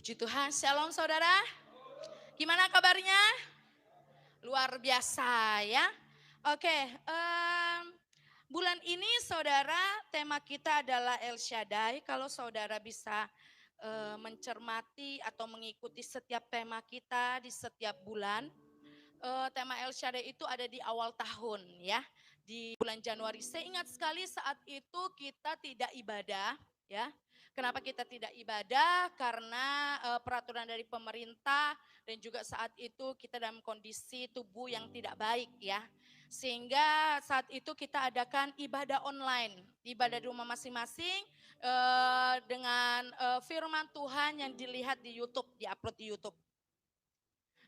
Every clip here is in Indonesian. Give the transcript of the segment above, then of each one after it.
Puji Tuhan, shalom saudara. Gimana kabarnya? Luar biasa ya. Oke, bulan ini saudara tema kita adalah El Shaddai. Kalau saudara bisa mencermati atau mengikuti setiap tema kita di setiap bulan. Tema El Shaddai itu ada di awal tahun ya. Di bulan Januari, saya ingat sekali saat itu kita tidak ibadah ya. Kenapa kita tidak ibadah? Karena peraturan dari pemerintah dan juga saat itu kita dalam kondisi tubuh yang tidak baik ya. Sehingga saat itu kita adakan ibadah online, ibadah di rumah masing-masing dengan firman Tuhan yang dilihat di YouTube, diupload di YouTube.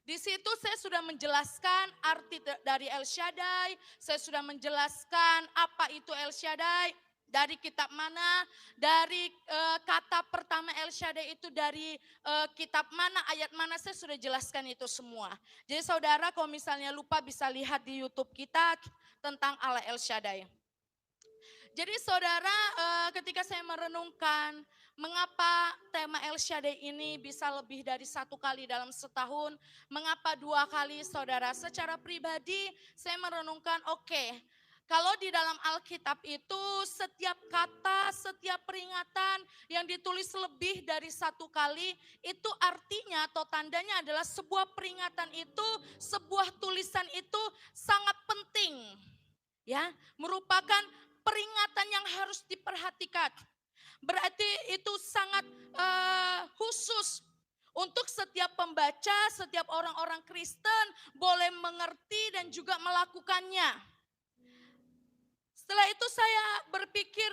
Di situ saya sudah menjelaskan arti dari El Shaddai, saya sudah menjelaskan apa itu El Shaddai, dari kitab mana, dari kata pertama El Shaddai itu dari kitab mana, ayat mana, saya sudah jelaskan itu semua. Jadi saudara kalau misalnya lupa bisa lihat di YouTube kita tentang Allah El Shaddai. Jadi saudara ketika saya merenungkan mengapa tema El Shaddai ini bisa lebih dari satu kali dalam setahun, mengapa dua kali saudara, secara pribadi saya merenungkan kalau di dalam Alkitab itu setiap kata, setiap peringatan yang ditulis lebih dari satu kali itu artinya atau tandanya adalah sebuah peringatan itu, sebuah tulisan itu sangat penting. Ya, merupakan peringatan yang harus diperhatikan. Berarti itu sangat khusus untuk setiap pembaca, setiap orang-orang Kristen boleh mengerti dan juga melakukannya. Setelah itu saya berpikir,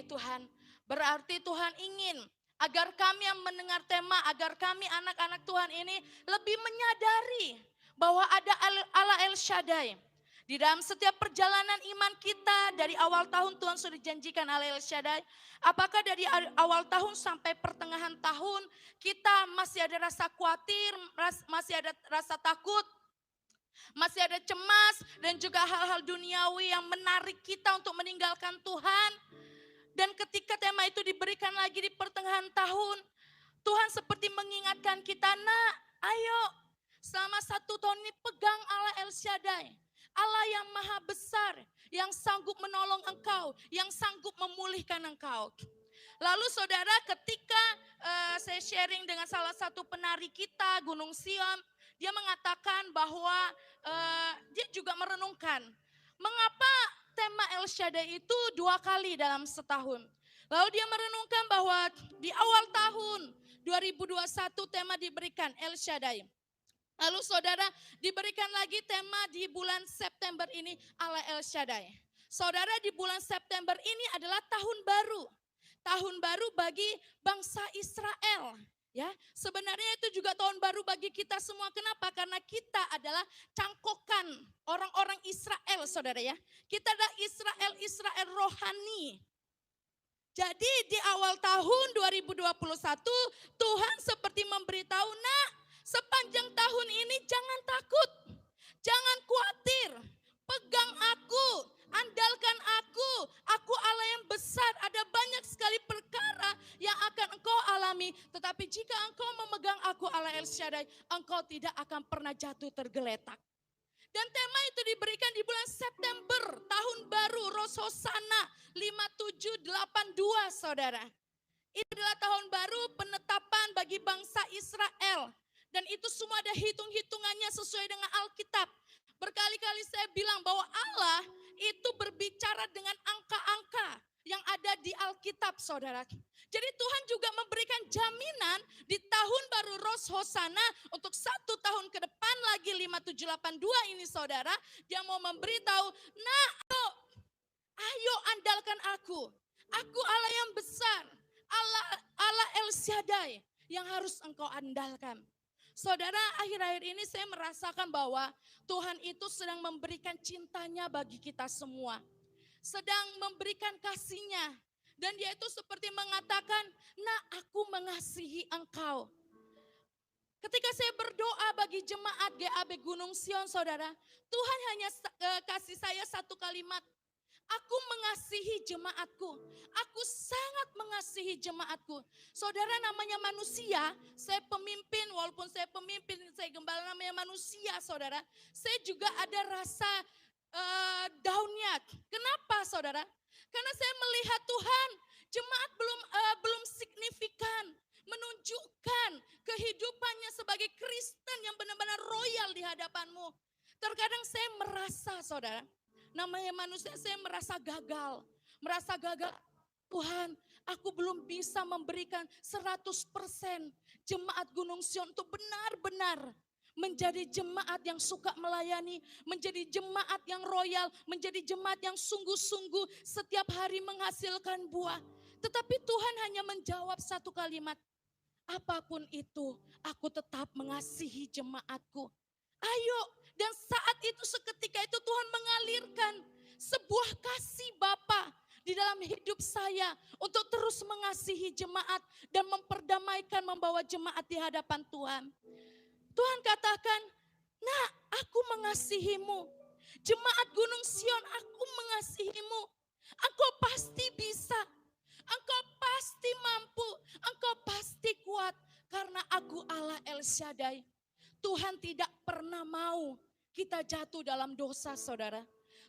Tuhan, berarti Tuhan ingin agar kami yang mendengar tema, agar kami anak-anak Tuhan ini lebih menyadari bahwa ada Allah El Shaddai. Di dalam setiap perjalanan iman kita dari awal tahun Tuhan sudah janjikan Allah El Shaddai. Apakah dari awal tahun sampai pertengahan tahun kita masih ada rasa khawatir, masih ada rasa takut, masih ada cemas dan juga hal-hal duniawi yang menarik kita untuk meninggalkan Tuhan. Dan ketika tema itu diberikan lagi di pertengahan tahun, Tuhan seperti mengingatkan kita, ayo selama satu tahun ini pegang Allah El Shaddai. Allah yang maha besar, yang sanggup menolong engkau, yang sanggup memulihkan engkau. Lalu saudara ketika saya sharing dengan salah satu penari kita, Gunung Sion, dia mengatakan bahwa dia juga merenungkan, mengapa tema El Shaddai itu dua kali dalam setahun. Lalu dia merenungkan bahwa di awal tahun 2021 tema diberikan El Shaddai. Lalu saudara diberikan lagi tema di bulan September ini Allah El Shaddai. Saudara di bulan September ini adalah tahun baru. Tahun baru bagi bangsa Israel. Ya, sebenarnya itu juga tahun baru bagi kita semua. Kenapa? Karena kita adalah cangkokan orang-orang Israel, saudara ya. Kita adalah Israel rohani. Jadi di awal tahun 2021 Tuhan seperti memberitahu, sepanjang tahun ini jangan takut, jangan khawatir, pegang aku, andalkan aku Allah yang besar. Ada banyak sekali perkara yang akan engkau alami, tetapi jika engkau memegang aku Allah El Shaddai, engkau tidak akan pernah jatuh tergeletak. Dan tema itu diberikan di bulan September, tahun baru, Rosh Hoshana 5782 saudara. Itu adalah tahun baru penetapan bagi bangsa Israel. Dan itu semua ada hitung-hitungannya sesuai dengan Alkitab. Berkali-kali saya bilang bahwa Allah itu berbicara dengan angka-angka yang ada di Alkitab saudara. Jadi Tuhan juga memberikan jaminan di tahun baru Rosh Hoshana untuk satu tahun ke depan lagi 5782 ini saudara. Dia mau memberitahu, ayo andalkan aku. Aku Allah yang besar, Allah El Shaddai yang harus engkau andalkan. Saudara, akhir-akhir ini saya merasakan bahwa Tuhan itu sedang memberikan cintanya bagi kita semua. Sedang memberikan kasihnya. Dan dia itu seperti mengatakan, aku mengasihi engkau. Ketika saya berdoa bagi jemaat GAB Gunung Sion, saudara, Tuhan hanya kasih saya satu kalimat. Aku mengasihi jemaatku. Aku sangat mengasihi jemaatku. Saudara, namanya manusia saya pemimpin, walaupun saya pemimpin, saya gembala namanya manusia saudara. Saya juga ada rasa down-nya. Kenapa saudara? Karena saya melihat Tuhan, jemaat belum signifikan menunjukkan kehidupannya sebagai Kristen yang benar-benar royal di hadapanmu. Terkadang saya merasa saudara, namanya manusia, saya merasa gagal. Tuhan, aku belum bisa memberikan 100% jemaat Gunung Sion untuk benar-benar menjadi jemaat yang suka melayani, menjadi jemaat yang royal, menjadi jemaat yang sungguh-sungguh setiap hari menghasilkan buah. Tetapi Tuhan hanya menjawab satu kalimat, apapun itu aku tetap mengasihi jemaatku. Ayo, dan saat itu seketika itu Tuhan mengalirkan sebuah kasih Bapa di dalam hidup saya untuk terus mengasihi jemaat dan memperdamaikan, membawa jemaat di hadapan Tuhan. Tuhan katakan, nah aku mengasihimu. Jemaat Gunung Sion, aku mengasihimu. Engkau pasti bisa. Engkau pasti mampu. Engkau pasti kuat. Karena aku Allah El Shaddai. Tuhan tidak pernah mau kita jatuh dalam dosa saudara.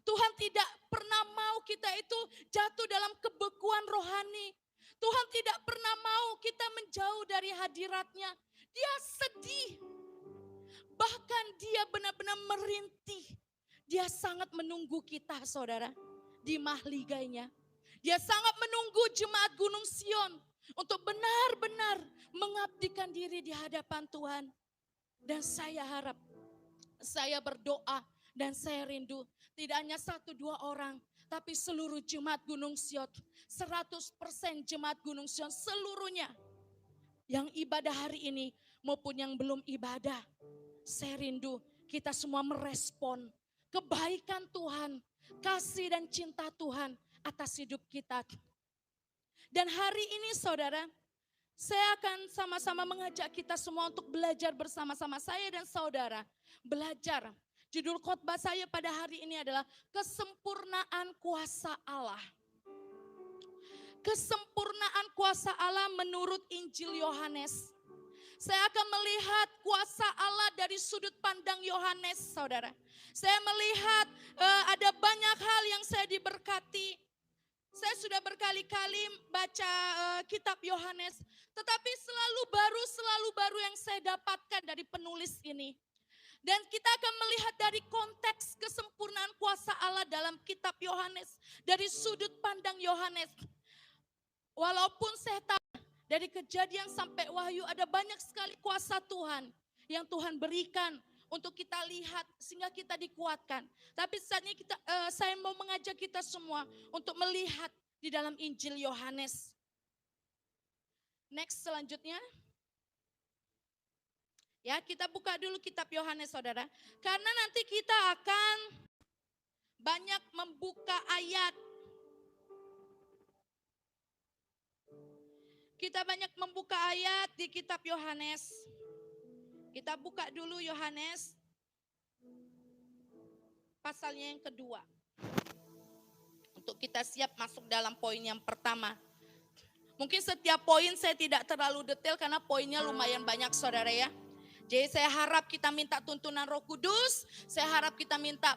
Tuhan tidak pernah mau kita itu jatuh dalam kebekuan rohani. Tuhan tidak pernah mau kita menjauh dari hadiratnya. Dia sedih. Bahkan dia benar-benar merintih. Dia sangat menunggu kita saudara di mahligainya. Dia sangat menunggu jemaat Gunung Sion untuk benar-benar mengabdikan diri di hadapan Tuhan. Dan saya harap, saya berdoa dan saya rindu tidak hanya 1-2 orang, tapi seluruh jemaat Gunung Sion, 100% jemaat Gunung Sion seluruhnya. Yang ibadah hari ini maupun yang belum ibadah. Saya rindu kita semua merespon kebaikan Tuhan, kasih dan cinta Tuhan atas hidup kita. Dan hari ini saudara, saya akan sama-sama mengajak kita semua untuk belajar bersama-sama, saya dan saudara. Belajar. Judul khotbah saya pada hari ini adalah kesempurnaan kuasa Allah. Kesempurnaan kuasa Allah menurut Injil Yohanes. Saya akan melihat kuasa Allah dari sudut pandang Yohanes, saudara. Saya melihat ada banyak hal yang saya diberkati. Saya sudah berkali-kali baca kitab Yohanes, tetapi selalu baru yang saya dapatkan dari penulis ini. Dan kita akan melihat dari konteks kesempurnaan kuasa Allah dalam kitab Yohanes, dari sudut pandang Yohanes. Walaupun saya tahu dari Kejadian sampai Wahyu ada banyak sekali kuasa Tuhan yang Tuhan berikan untuk kita lihat sehingga kita dikuatkan. Tapi saat ini saya mau mengajak kita semua untuk melihat di dalam Injil Yohanes. Next selanjutnya. Ya, kita buka dulu kitab Yohanes saudara. Karena nanti kita akan banyak membuka ayat. Kita banyak membuka ayat di kitab Yohanes. Kita buka dulu Yohanes pasalnya yang kedua. Untuk kita siap masuk dalam poin yang pertama. Mungkin setiap poin saya tidak terlalu detail karena poinnya lumayan banyak saudara ya. Jadi saya harap kita minta tuntunan Roh Kudus, saya harap kita minta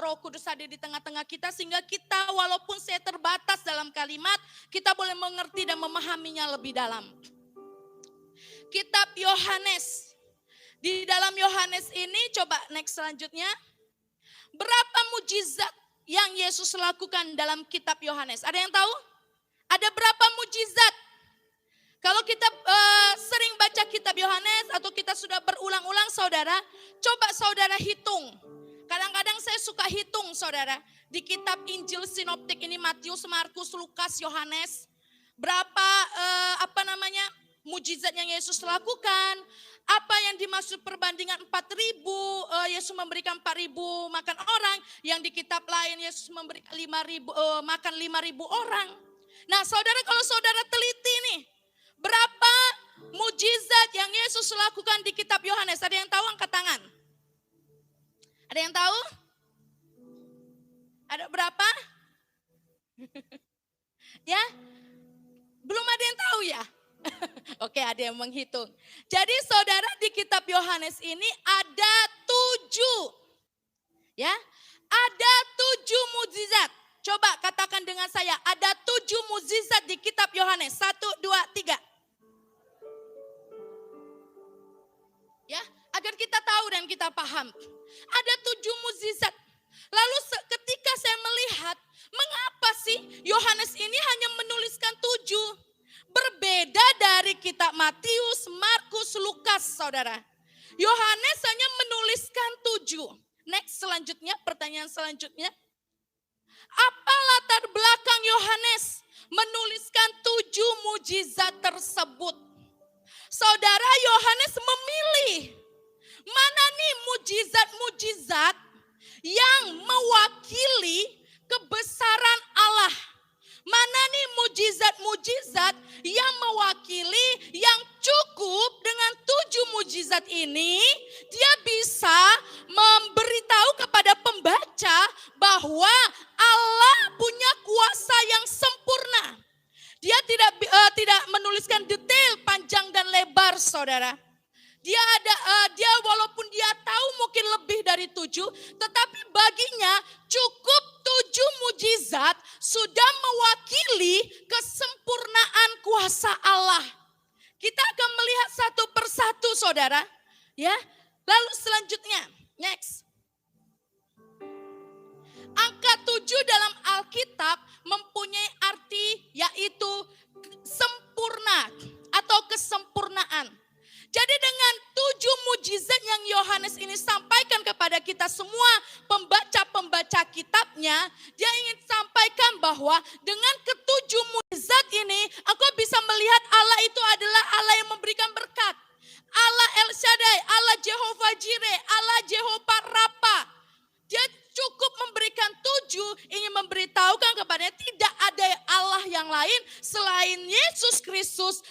Roh Kudus ada di tengah-tengah kita sehingga kita walaupun saya terbatas dalam kalimat, kita boleh mengerti dan memahaminya lebih dalam. Kitab Yohanes. Di dalam Yohanes ini coba next selanjutnya. Berapa mujizat yang Yesus lakukan dalam kitab Yohanes? Ada yang tahu? Ada berapa mujizat? Kalau kita sering baca kitab Yohanes atau kita sudah berulang-ulang saudara, coba saudara hitung. Kadang-kadang saya suka hitung saudara. Di kitab Injil Sinoptik ini Matius, Markus, Lukas, Yohanes. Berapa mujizat yang Yesus lakukan. Apa yang dimaksud perbandingan 4.000, Yesus memberikan 4.000 makan orang. Yang di kitab lain Yesus memberikan 5.000 makan 5.000 orang. Nah saudara, kalau saudara teliti nih, berapa mujizat yang Yesus lakukan di kitab Yohanes? Ada yang tahu angkat tangan? Ada yang tahu? Ada berapa? Ya? Belum ada yang tahu ya? Oke, ada yang menghitung. Jadi saudara, di kitab Yohanes ini ada 7. Ya, ada 7 mukjizat. Coba katakan dengan saya, ada 7 mukjizat di kitab Yohanes. 1, 2, 3. Ya, agar kita tahu dan kita paham. Ada 7 mukjizat. Lalu ketika saya melihat, mengapa sih Yohanes ini hanya menuliskan 7? Berbeda dari kitab Matius, Markus, Lukas, saudara. Yohanes hanya menuliskan 7. Next, selanjutnya, pertanyaan selanjutnya. Apa latar belakang Yohanes menuliskan 7 mukjizat tersebut? Saudara, Yohanes memilih mana nih mukjizat-mukjizat yang mewakili kebesaran Allah. Mana nih mukjizat-mukjizat yang mewakili, yang cukup dengan 7 mukjizat ini, dia bisa memberitahu kepada pembaca bahwa Allah punya kuasa yang sempurna. Dia tidak menuliskan detail panjang dan lebar, saudara. Dia walaupun dia tahu mungkin lebih dari 7, tetapi baginya cukup 7 mukjizat sudah mewakili kesempurnaan kuasa Allah. Kita akan melihat satu persatu, saudara. Ya, lalu selanjutnya, next. Angka 7 dalam Alkitab mempunyai arti yaitu sempurna atau kesempurnaan. Jadi dengan 7 mukjizat yang Yohanes ini sampaikan kepada kita semua pembaca-pembaca kitabnya, dia ingin sampaikan bahwa dengan ke-7 mukjizat ini, engkau bisa melihat Allah itu adalah Allah yang memberikan berkat. Allah El Shaddai, Allah Jehovah Jireh, Allah Jehovah Rafa. Dia cukup memberikan 7, ingin memberitahukan kepadanya tidak ada Allah yang lain selain Yesus Kristus,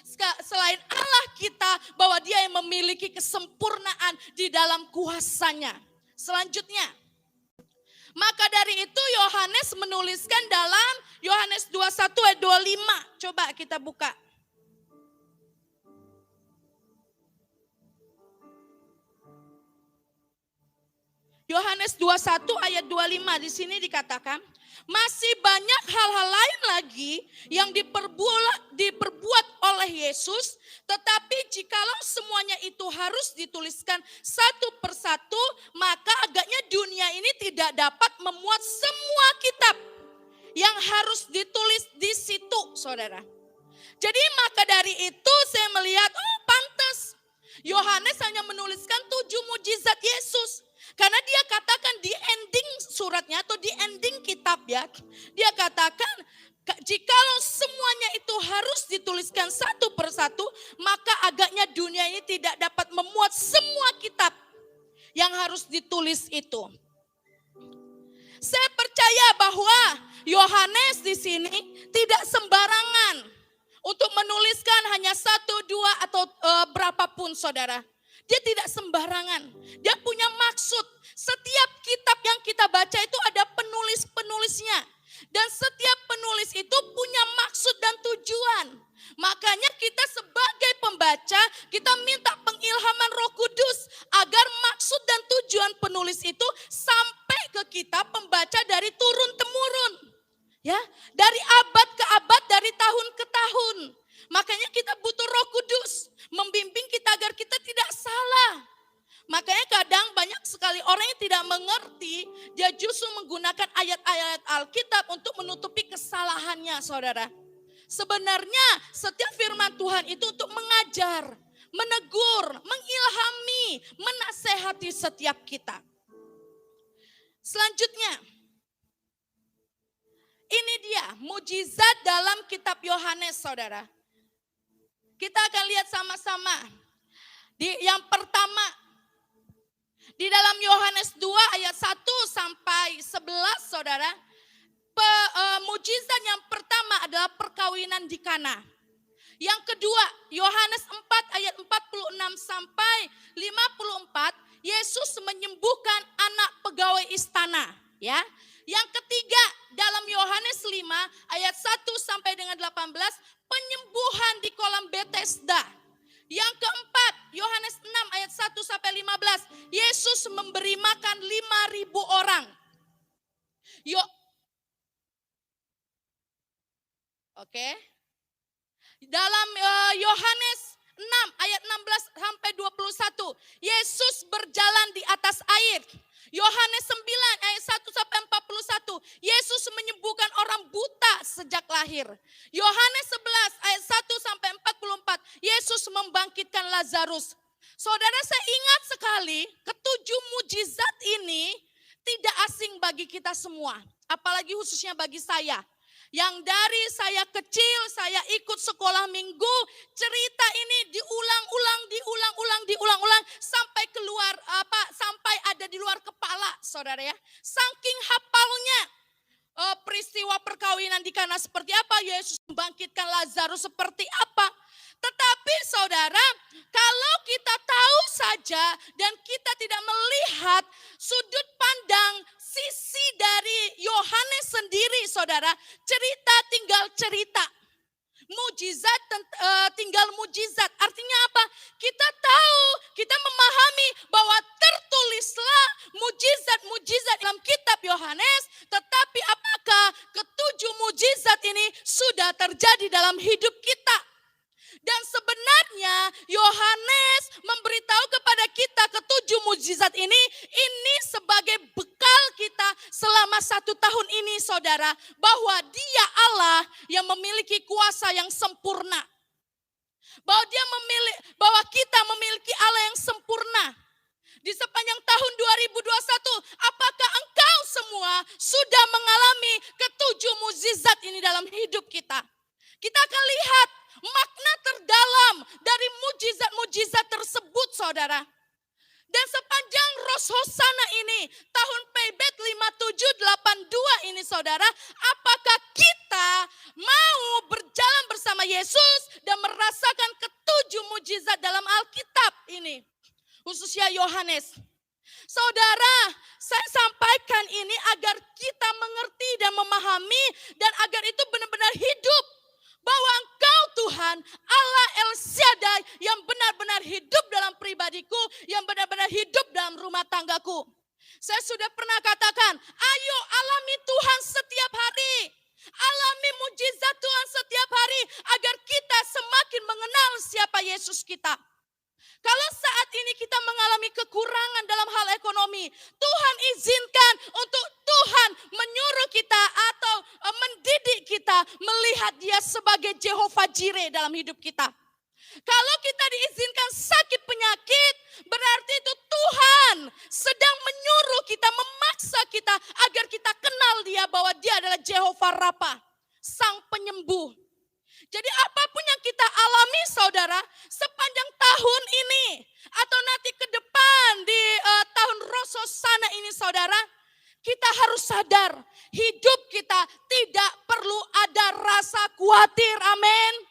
selain Allah kita, bahwa dia yang memiliki kesempurnaan di dalam kuasanya. Selanjutnya, maka dari itu Yohanes menuliskan dalam Yohanes 21 ayat 25. Coba kita buka. Yohanes 21 ayat 25 di sini dikatakan, masih banyak hal-hal lain lagi yang diperbuat oleh Yesus, tetapi jikalau semuanya itu harus dituliskan satu persatu, maka agaknya dunia ini tidak dapat memuat semua kitab yang harus ditulis di situ, saudara. Jadi maka dari itu saya melihat, pantas Yohanes hanya menuliskan 7 mukjizat Yesus. Karena dia katakan di ending suratnya atau di ending kitab ya, dia katakan jikalau semuanya itu harus dituliskan satu persatu, maka agaknya dunia ini tidak dapat memuat semua kitab yang harus ditulis itu. Saya percaya bahwa Yohanes di sini tidak sembarangan untuk menuliskan hanya 1, 2 atau berapapun, saudara. Dia tidak sembarangan. Dia punya maksud. Setiap kitab yang kita baca itu ada penulis-penulisnya. Dan setiap penulis itu punya maksud dan tujuan. Makanya kita sebagai pembaca, kita minta pengilhaman Roh Kudus agar maksud dan tujuan penulis itu sampai ke kita pembaca dari turun-temurun. Ya, dari abad ke abad, dari tahun ke tahun. Makanya kita butuh Roh Kudus membimbing kita agar kita tidak salah. Makanya kadang banyak sekali orang yang tidak mengerti, dia justru menggunakan ayat-ayat Alkitab untuk menutupi kesalahannya, saudara. Sebenarnya setiap firman Tuhan itu untuk mengajar, menegur, mengilhami, menasehati setiap kita. Selanjutnya, ini dia mukjizat dalam kitab Yohanes, saudara. Kita akan lihat sama-sama. Yang pertama, di dalam Yohanes 2 ayat 1 sampai 11, saudara. Mukjizat yang pertama adalah perkawinan di Kana. Yang kedua, Yohanes 4 ayat 46 sampai 54, Yesus menyembuhkan anak pegawai istana. Ya. Yang ketiga, dalam Yohanes 5 ayat 1 sampai dengan 18, penyembuhan di kolam Bethesda. 1-15, Yesus memberi makan 5.000 orang. Oke. Dalam Yohanes 6 ayat 16-21, Yesus berjalan di atas air. Yohanes 9 ayat 1-41, Yesus menyembuhkan orang buta sejak lahir. Yohanes 11 ayat 1-44, Yesus membangkitkan Lazarus. Saudara, saya ingat sekali ketujuh mujizat ini tidak asing bagi kita semua. Apalagi khususnya bagi saya. Yang dari saya kecil, saya ikut sekolah minggu, cerita ini diulang-ulang sampai keluar sampai ada di luar kepala, saudara ya. Saking hafalnya peristiwa perkawinan di Kana seperti apa, Yesus membangkitkan Lazarus seperti apa. Tetapi saudara, kalau kita tahu saja dan kita tidak melihat sudut pandang sisi dari Yohanes sendiri, saudara, cerita tinggal cerita. Mujizat tinggal mujizat. Artinya apa? Kita tahu, kita memahami bahwa tertulislah mujizat-mujizat dalam kitab Yohanes, tetapi apakah ketujuh mujizat ini sudah terjadi dalam hidup kita? Dan sebenarnya Yohanes memberitahu kepada kita ketujuh mujizat ini sebagai bekal kita selama 1 tahun ini, saudara, bahwa Dia Allah yang memiliki kuasa yang sempurna. Bahwa kita memiliki Allah yang sempurna. Di sepanjang tahun 2021, apakah engkau semua sudah mengalami ketujuh mujizat ini dalam hidup kita? Kita akan lihat makna terdalam dari mujizat-mujizat tersebut, saudara. Dan sepanjang Rosh Hosana ini, tahun Pebet 5782 ini, saudara, apakah kita mau berjalan bersama Yesus dan merasakan ketujuh mujizat dalam Alkitab ini? Khususnya Yohanes. Saudara, saya sampaikan ini agar kita mengerti dan memahami dan agar itu benar-benar hidup. Bahwa Engkau Tuhan, Allah El Shaddai yang benar-benar hidup dalam pribadiku, yang benar-benar hidup dalam rumah tanggaku. Saya sudah pernah katakan, ayo alami Tuhan setiap hari. Alami mujizat Tuhan setiap hari agar kita semakin mengenal siapa Yesus kita. Kalau saat ini kita mengalami kekurangan dalam hal ekonomi, Tuhan izinkan untuk Tuhan menyuruh kita atau mendidik kita melihat Dia sebagai Jehovah Jireh dalam hidup kita. Kalau kita diizinkan sakit penyakit, berarti itu Tuhan sedang menyuruh kita, memaksa kita agar kita kenal Dia bahwa Dia adalah Jehovah Rafa, Sang Penyembuh. Jadi apapun yang kita alami, saudara, sepanjang tahun ini atau nanti ke depan di tahun Rosh Hosana ini, saudara, kita harus sadar hidup kita tidak perlu ada rasa khawatir, amin.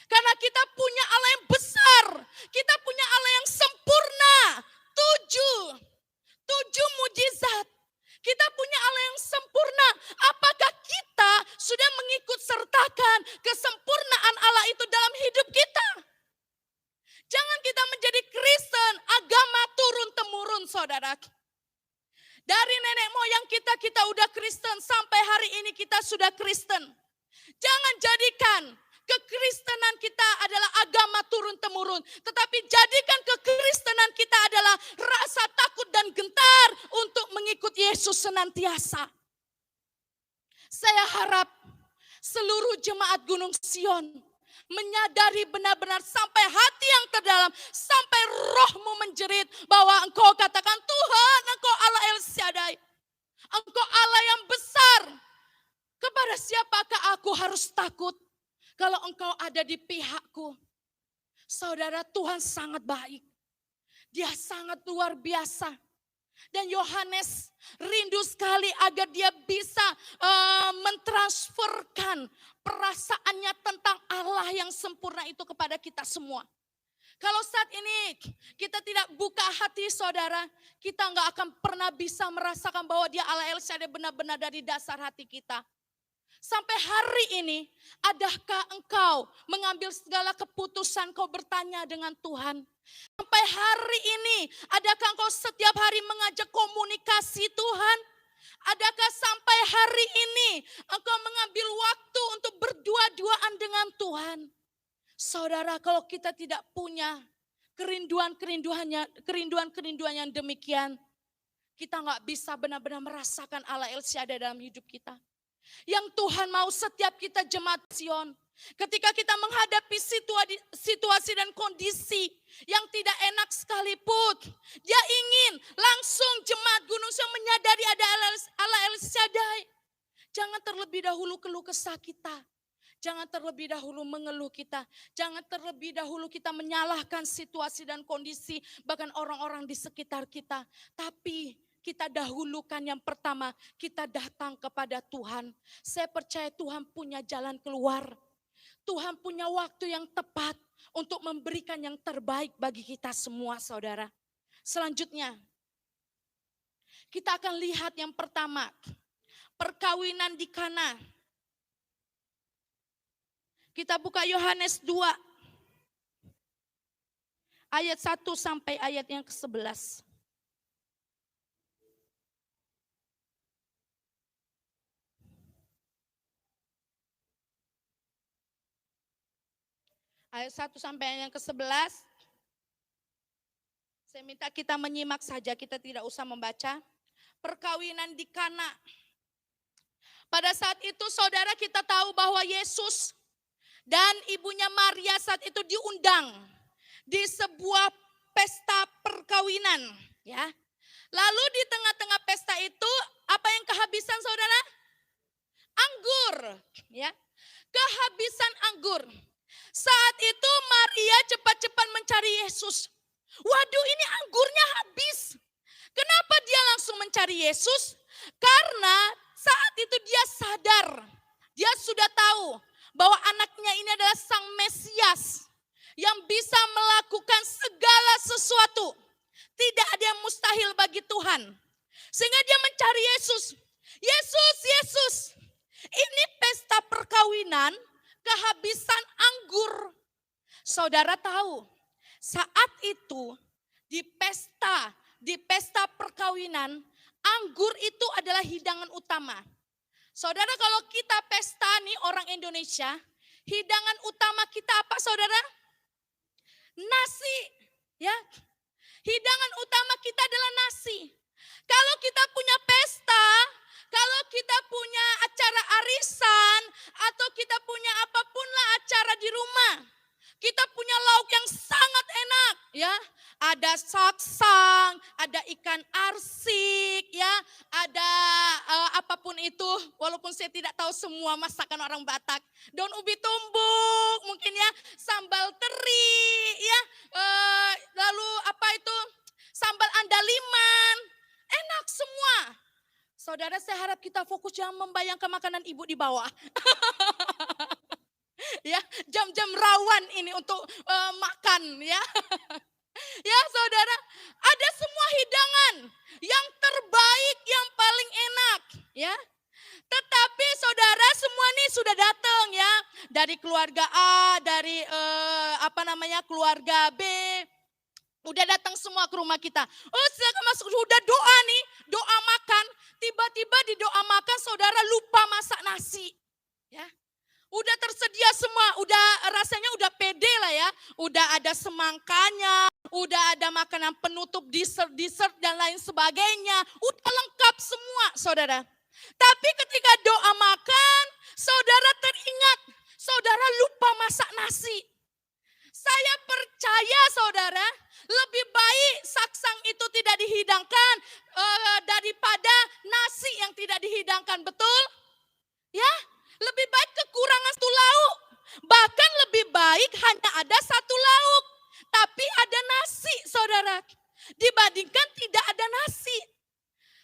Karena kita punya Allah yang besar, kita punya Allah yang sempurna, tujuh mujizat. Kita punya Allah yang sempurna. Apakah kita sudah mengikut sertakan kesempurnaan Allah itu dalam hidup kita? Jangan kita menjadi Kristen, agama turun-temurun, saudara. Dari nenek moyang kita udah Kristen, sampai hari ini kita sudah Kristen. Jangan jadikan kekristenan kita adalah agama turun-temurun. Tetapi jadikan kekristenan kita adalah rasa takut dan gentar untuk mengikuti Yesus senantiasa. Saya harap seluruh jemaat Gunung Sion menyadari benar-benar sampai hati yang terdalam, sampai rohmu menjerit bahwa engkau katakan, Tuhan, engkau Allah El Shaddai. Engkau Allah yang besar. Kepada siapakah aku harus takut? Kalau engkau ada di pihakku. Saudara, Tuhan sangat baik. Dia sangat luar biasa. Dan Yohanes rindu sekali agar dia bisa mentransferkan perasaannya tentang Allah yang sempurna itu kepada kita semua. Kalau saat ini kita tidak buka hati, saudara, kita nggak akan pernah bisa merasakan bahwa Dia Allah El Shaddai benar-benar dari dasar hati kita. Sampai hari ini, adakah engkau mengambil segala keputusan, kau bertanya dengan Tuhan? Sampai hari ini, adakah engkau setiap hari mengajak komunikasi Tuhan? Adakah sampai hari ini engkau mengambil waktu untuk berdua-duaan dengan Tuhan? Saudara, kalau kita tidak punya kerinduan yang demikian, kita nggak bisa benar-benar merasakan Allah El Shaddai dalam hidup kita. Yang Tuhan mau setiap kita jemaat Sion, ketika kita menghadapi situasi dan kondisi yang tidak enak sekalipun, Dia ingin langsung jemaat Gunung Sion menyadari ada Allah El Shaddai. Jangan terlebih dahulu keluh kesah kita. Jangan terlebih dahulu mengeluh kita. Jangan terlebih dahulu kita menyalahkan situasi dan kondisi, bahkan orang-orang di sekitar kita. Tapi kita dahulukan yang pertama, kita datang kepada Tuhan. Saya percaya Tuhan punya jalan keluar. Tuhan punya waktu yang tepat untuk memberikan yang terbaik bagi kita semua, saudara. Selanjutnya, kita akan lihat yang pertama, perkawinan di Kana. Kita buka Yohanes 2, ayat 1 sampai ayat yang ke-11. Ayat 1 sampai ayat yang ke-11. Saya minta kita menyimak saja, kita tidak usah membaca. Perkawinan di Kana. Pada saat itu saudara, kita tahu bahwa Yesus dan ibunya Maria saat itu diundang di sebuah pesta perkawinan, ya. Lalu di tengah-tengah pesta itu apa yang kehabisan, saudara? Anggur, ya. Kehabisan anggur. Saat itu Maria cepat-cepat mencari Yesus. Waduh, ini anggurnya habis. Kenapa dia langsung mencari Yesus? Karena saat itu dia sadar, dia sudah tahu bahwa anaknya ini adalah Sang Mesias yang bisa melakukan segala sesuatu. Tidak ada yang mustahil bagi Tuhan. Sehingga dia mencari Yesus. Yesus, ini pesta perkawinan, kehabisan anggur. Saudara tahu, saat itu di pesta perkawinan, anggur itu adalah hidangan utama. Saudara, kalau kita pesta nih orang Indonesia, hidangan utama kita apa, saudara? Nasi, ya. Hidangan utama kita adalah nasi. Kalau kita punya pesta, kalau kita punya acara arisan, atau kita punya apapun lah acara di rumah, kita punya lauk yang sangat enak, ya. Ada saksang, ada ikan arsik, ya, ada apapun itu. Walaupun saya tidak tahu semua masakan orang Batak. Daun ubi tumbuk, mungkin ya, sambal teri, ya, lalu apa itu, sambal andaliman, enak semua. Saudara, saya harap kita fokus jangan membayangkan makanan ibu di bawah. Ya, jam-jam rawan ini untuk makan, ya. Ya saudara, ada semua hidangan yang terbaik, yang paling enak, ya. Tetapi saudara, semua ini sudah datang, ya, dari keluarga A, dari keluarga B, udah datang semua ke rumah kita. Oh, silakan masuk, sudah doa nih, doa makan. Tiba-tiba di doa makan saudara lupa masak nasi, ya. Udah tersedia semua, udah rasanya udah pede lah, ya. Udah ada semangkanya, udah ada makanan penutup, dessert dan lain sebagainya. Udah lengkap semua, saudara. Tapi ketika doa makan, saudara teringat, saudara lupa masak nasi. Saya percaya saudara, lebih baik saksang itu tidak dihidangkan daripada nasi yang tidak dihidangkan, betul? Ya, lebih baik kekurangan satu lauk. Bahkan lebih baik hanya ada satu lauk, tapi ada nasi, saudara. Dibandingkan tidak ada nasi.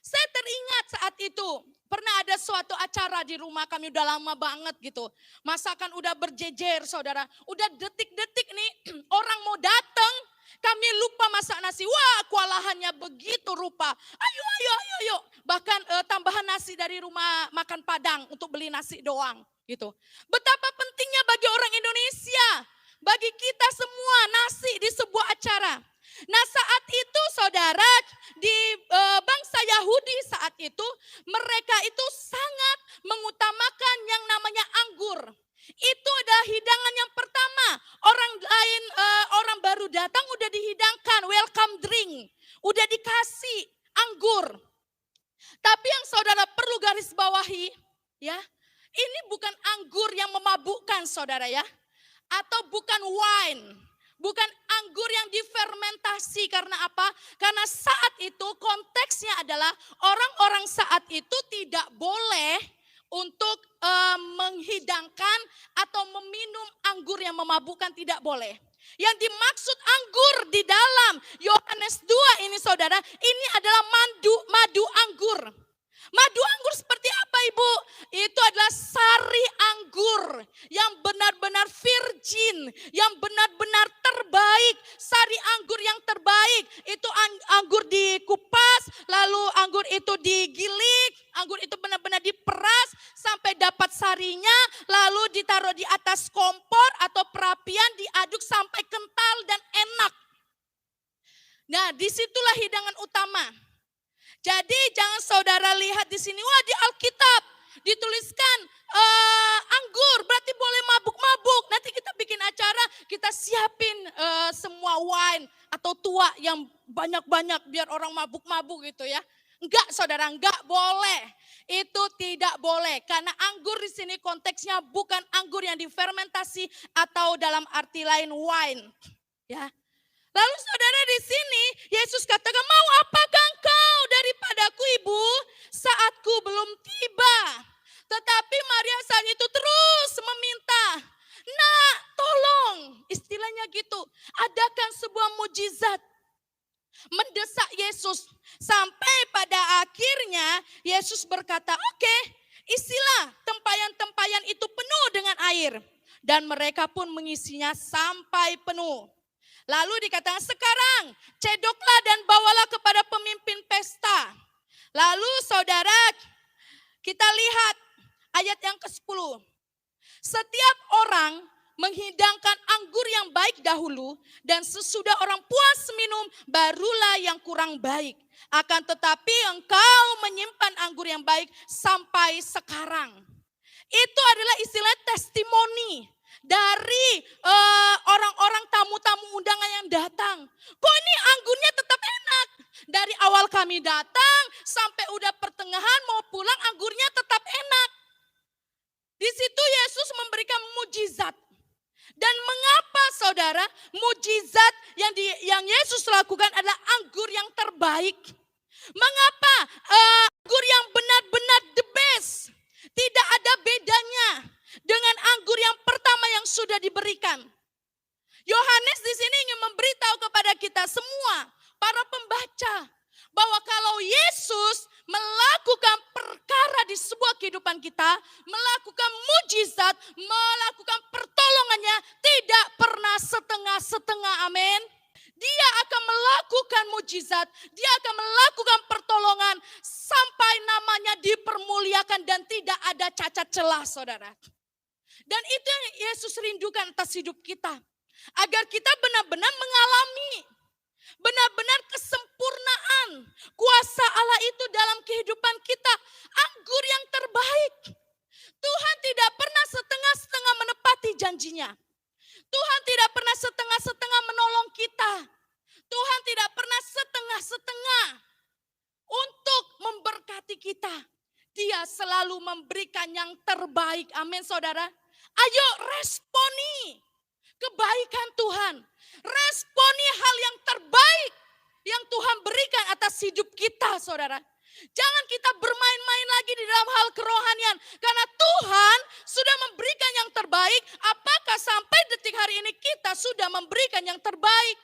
Saya teringat saat itu, pernah ada suatu acara di rumah kami, udah lama banget gitu. Masakan udah berjejer, saudara. Udah detik-detik nih orang mau datang, kami lupa masak nasi. nasi. Wah, kewalahannya begitu rupa. Ayo, ayo, ayo, ayo. Bahkan tambahan nasi dari rumah makan Padang untuk beli nasi doang gitu. Betapa pentingnya bagi orang Indonesia, bagi kita semua nasi di sebuah acara. Nah, saat itu saudara, di bangsa Yahudi saat itu, mereka itu sangat mengutamakan yang namanya anggur. Itu adalah hidangan yang pertama. Orang lain, orang baru datang udah dihidangkan welcome drink, udah dikasih anggur. Tapi yang saudara perlu garis bawahi, ya, ini bukan anggur yang memabukkan saudara ya, atau bukan wine, bukan anggur yang difermentasi. Karena apa? Karena saat itu konteksnya adalah orang-orang saat itu tidak boleh untuk menghidangkan atau meminum anggur yang memabukkan, tidak boleh. Yang dimaksud anggur di dalam Yohanes 2 ini saudara, ini adalah madu anggur. Madu anggur seperti apa Ibu? Itu adalah sari anggur yang benar-benar virgin, yang benar-benar terbaik. Sari anggur yang terbaik, itu anggur dikupas, lalu anggur itu digiling, anggur itu benar-benar diperas sampai dapat sarinya, lalu ditaruh di atas kompor atau perapian, diaduk sampai kental dan enak. Nah, disitulah hidangan utama. Jadi jangan saudara lihat di sini, wah di Alkitab dituliskan anggur berarti boleh mabuk-mabuk. Nanti kita bikin acara, kita siapin semua wine atau tua yang banyak-banyak biar orang mabuk-mabuk gitu ya. Enggak saudara, enggak boleh. Itu tidak boleh. Karena anggur di sini konteksnya bukan anggur yang difermentasi atau dalam arti lain wine. Ya. Lalu saudara di sini Yesus katakan, mau apakah engkau daripadaku Ibu, saatku belum tiba. Tetapi Maria saat itu terus meminta, nak tolong, istilahnya gitu, adakan sebuah mujizat. Mendesak Yesus sampai pada akhirnya Yesus berkata, oke, isilah tempayan-tempayan itu penuh dengan air. Dan mereka pun mengisinya sampai penuh. Lalu dikatakan, sekarang cedoklah dan bawalah kepada pemimpin pesta. Lalu saudara, kita lihat ayat yang ke-10. Setiap orang menghidangkan anggur yang baik dahulu, dan sesudah orang puas minum, barulah yang kurang baik. Akan tetapi engkau menyimpan anggur yang baik sampai sekarang. Itu adalah istilah testimoni dari orang-orang tamu-tamu undangan yang datang. Kok ini anggurnya tetap enak? Dari awal kami datang sampai udah pertengahan mau pulang, anggurnya tetap enak. Di situ Yesus memberikan mujizat. Dan mengapa saudara mujizat yang Yesus lakukan adalah anggur yang terbaik? Mengapa anggur yang benar-benar the best? Tidak ada bedanya dengan anggur yang pertama yang sudah diberikan. Yohanes di sini ingin memberitahu kepada kita semua, para pembaca, bahwa kalau Yesus melakukan perkara di sebuah kehidupan kita, melakukan mujizat, melakukan pertolongannya, tidak pernah setengah-setengah, amin. Dia akan melakukan mujizat, dia akan melakukan pertolongan sampai namanya dipermuliakan dan tidak ada cacat celah, saudara. Dan itu yang Yesus rindukan atas hidup kita. Agar kita benar-benar mengalami benar-benar kesempurnaan kuasa Allah itu dalam kehidupan kita. Anggur yang terbaik. Tuhan tidak pernah setengah-setengah menepati janjinya. Tuhan tidak pernah setengah-setengah menolong kita. Tuhan tidak pernah setengah-setengah untuk memberkati kita. Dia selalu memberikan yang terbaik. Amin saudara. Ayo responi kebaikan Tuhan. Responi hal yang terbaik yang Tuhan berikan atas hidup kita saudara. Jangan kita bermain-main lagi di dalam hal kerohanian. Karena Tuhan sudah memberikan yang terbaik. Apakah sampai detik hari ini kita sudah memberikan yang terbaik?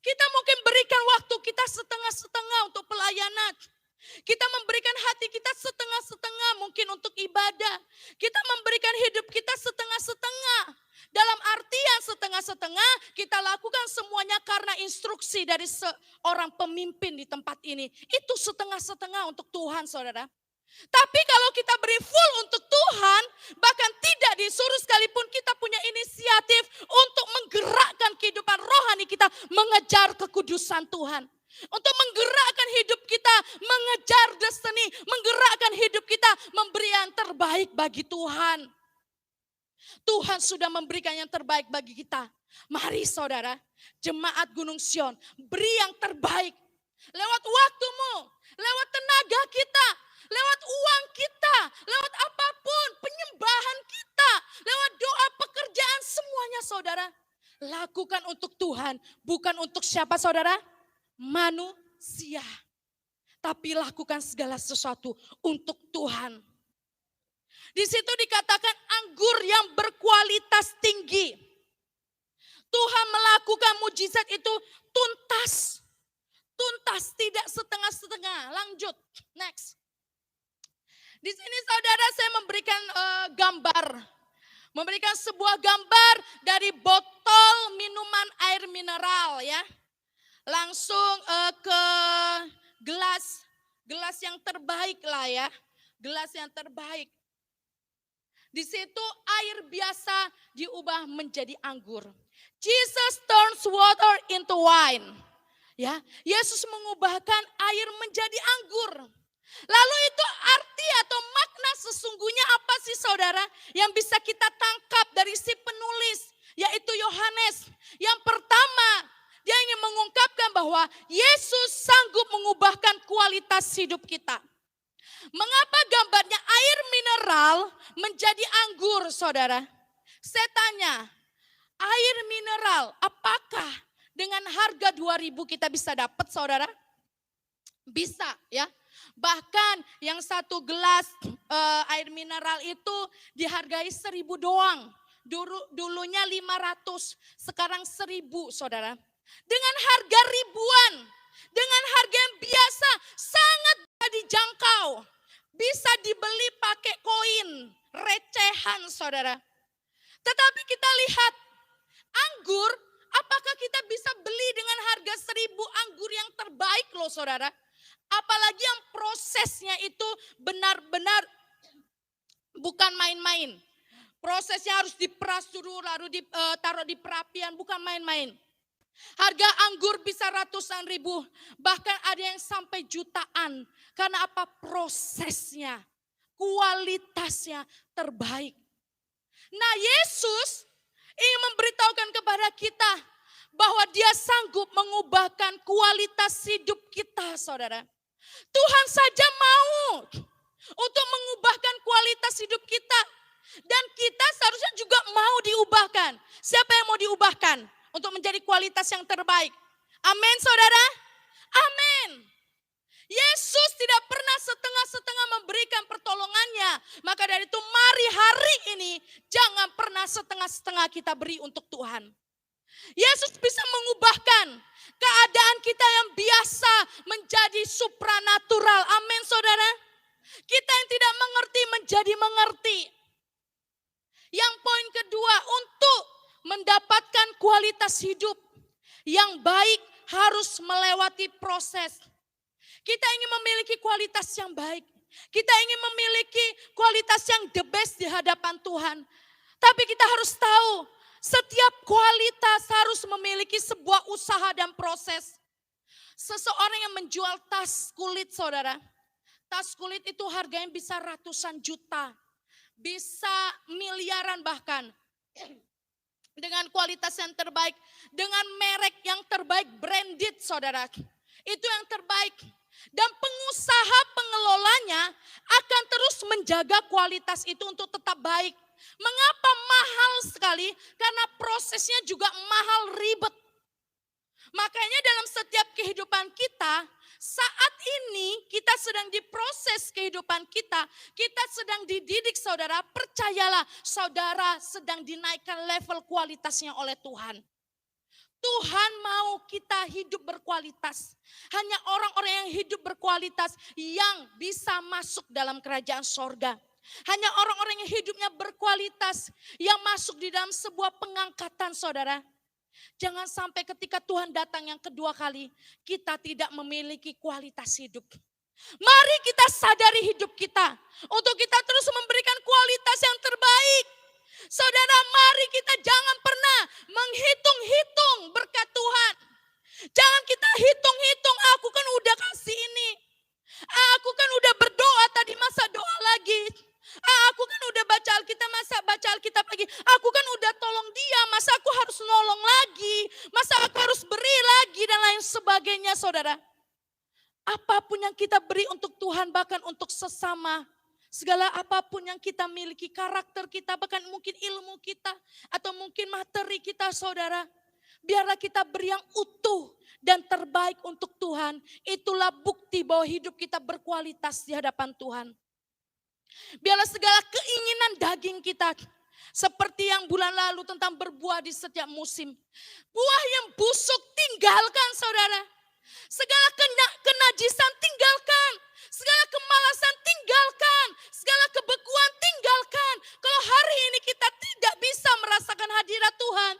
Kita mungkin berikan waktu kita setengah-setengah untuk pelayanan. Kita memberikan hati kita setengah-setengah mungkin untuk ibadah. Kita memberikan hidup kita setengah-setengah. Dalam artian setengah-setengah kita lakukan semuanya karena instruksi dari seorang pemimpin di tempat ini. Itu setengah-setengah untuk Tuhan, saudara. Tapi kalau kita beri full untuk Tuhan, bahkan tidak disuruh sekalipun, kita punya inisiatif untuk menggerakkan kehidupan rohani kita mengejar kekudusan Tuhan. Untuk menggerakkan hidup kita, mengejar destiny, menggerakkan hidup kita, memberi yang terbaik bagi Tuhan. Tuhan sudah memberikan yang terbaik bagi kita. Mari saudara, jemaat Gunung Sion, beri yang terbaik. Lewat waktumu, lewat tenaga kita, lewat uang kita, lewat apapun, penyembahan kita, lewat doa, pekerjaan, semuanya saudara. Lakukan untuk Tuhan, bukan untuk siapa saudara? Manusia. Tapi lakukan segala sesuatu untuk Tuhan. Di situ dikatakan anggur yang berkualitas tinggi. Tuhan melakukan mujizat itu tuntas. Tuntas, tidak setengah-setengah. Lanjut, next. Di sini saudara saya memberikan gambar. Memberikan sebuah gambar dari botol minuman air mineral ya. Langsung ke gelas yang terbaik lah ya. Gelas yang terbaik. Di situ air biasa diubah menjadi anggur. Jesus turns water into wine. Ya, Yesus mengubahkan air menjadi anggur. Lalu itu arti atau makna sesungguhnya apa sih saudara? Yang bisa kita tangkap dari si penulis, yaitu Yohanes. Yang pertama, dia ingin mengungkapkan bahwa Yesus sanggup mengubahkan kualitas hidup kita. Mengapa gambarnya air mineral menjadi anggur, saudara? Saya tanya, air mineral apakah dengan harga 2.000 kita bisa dapat, saudara? Bisa ya. Bahkan yang satu gelas air mineral itu dihargai 1.000 doang. Dulunya 500, sekarang 1.000, saudara. Dengan harga ribuan, dengan harga yang biasa, sangat bisa dijangkau. Bisa dibeli pakai koin, recehan saudara. Tetapi kita lihat, anggur, apakah kita bisa beli dengan harga 1.000 anggur yang terbaik loh saudara. Apalagi yang prosesnya itu benar-benar bukan main-main. Prosesnya harus diperas dulu, lalu ditaruh di perapian, bukan main-main. Harga anggur bisa ratusan ribu, bahkan ada yang sampai jutaan. Karena apa? Prosesnya, kualitasnya terbaik. Nah, Yesus ingin memberitahukan kepada kita bahwa dia sanggup mengubahkan kualitas hidup kita, saudara. Tuhan saja mau untuk mengubahkan kualitas hidup kita. Dan kita seharusnya juga mau diubahkan. Siapa yang mau diubahkan? Untuk menjadi kualitas yang terbaik. Amin saudara. Amin. Yesus tidak pernah setengah-setengah memberikan pertolongannya. Maka dari itu mari hari ini jangan pernah setengah-setengah kita beri untuk Tuhan. Yesus bisa mengubahkan keadaan kita yang biasa menjadi supranatural. Amin saudara. Kita yang tidak mengerti menjadi mengerti. Yang poin kedua, untuk mendapatkan kualitas hidup yang baik harus melewati proses. Kita ingin memiliki kualitas yang baik. Kita ingin memiliki kualitas yang the best di hadapan Tuhan. Tapi kita harus tahu, setiap kualitas harus memiliki sebuah usaha dan proses. Seseorang yang menjual tas kulit saudara. Tas kulit itu harganya bisa ratusan juta. Bisa miliaran bahkan. Dengan kualitas yang terbaik, dengan merek yang terbaik, branded saudara. Itu yang terbaik. Dan pengusaha pengelolanya akan terus menjaga kualitas itu untuk tetap baik. Mengapa mahal sekali? Karena prosesnya juga mahal, ribet. Makanya dalam setiap kehidupan kita, saat ini kita sedang diproses kehidupan kita. Kita sedang dididik saudara, percayalah saudara sedang dinaikkan level kualitasnya oleh Tuhan. Tuhan mau kita hidup berkualitas. Hanya orang-orang yang hidup berkualitas yang bisa masuk dalam kerajaan sorga. Hanya orang-orang yang hidupnya berkualitas yang masuk di dalam sebuah pengangkatan, saudara. Jangan sampai ketika Tuhan datang yang kedua kali, kita tidak memiliki kualitas hidup. Mari kita sadari hidup kita untuk kita terus memberikan kualitas yang terbaik. Saudara, mari kita jangan pernah menghitung-hitung berkat Tuhan. Jangan kita hitung-hitung, aku kan udah kasih ini. Aku kan udah berdoa tadi, masa doa lagi. Aku kan udah baca Alkitab, masa baca Alkitab lagi. Aku kan udah tolong dia, masa aku harus nolong lagi. Masa aku harus beri lagi dan lain sebagainya, saudara. Apapun yang kita beri untuk Tuhan, bahkan untuk sesama. Segala apapun yang kita miliki, karakter kita, bahkan mungkin ilmu kita, atau mungkin materi kita, saudara. Biarlah kita beri yang utuh dan terbaik untuk Tuhan. Itulah bukti bahwa hidup kita berkualitas di hadapan Tuhan. Biarlah segala keinginan daging kita, seperti yang bulan lalu tentang berbuah di setiap musim. Buah yang busuk tinggalkan, saudara. Segala kenajisan tinggalkan. Segala kemalasan tinggalkan. Segala kebekuan tinggalkan. Kalau hari ini kita tidak bisa merasakan hadirat Tuhan,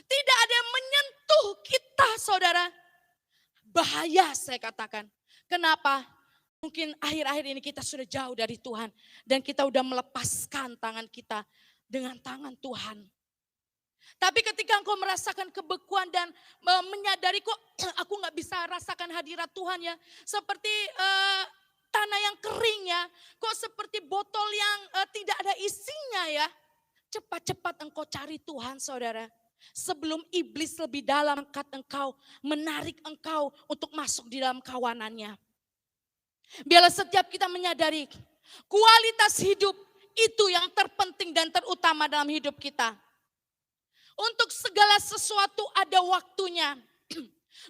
tidak ada yang menyentuh kita, saudara, bahaya saya katakan. Kenapa? Mungkin akhir-akhir ini kita sudah jauh dari Tuhan. Dan kita sudah melepaskan tangan kita dengan tangan Tuhan. Tapi ketika engkau merasakan kebekuan dan menyadari kok aku gak bisa rasakan hadirat Tuhan ya. Seperti tanah yang kering ya. Kok seperti botol yang tidak ada isinya ya. Cepat-cepat engkau cari Tuhan, saudara. Sebelum iblis lebih dalam angkat engkau, menarik engkau untuk masuk di dalam kawanannya. Biarlah setiap kita menyadari kualitas hidup itu yang terpenting dan terutama dalam hidup kita. Untuk segala sesuatu ada waktunya.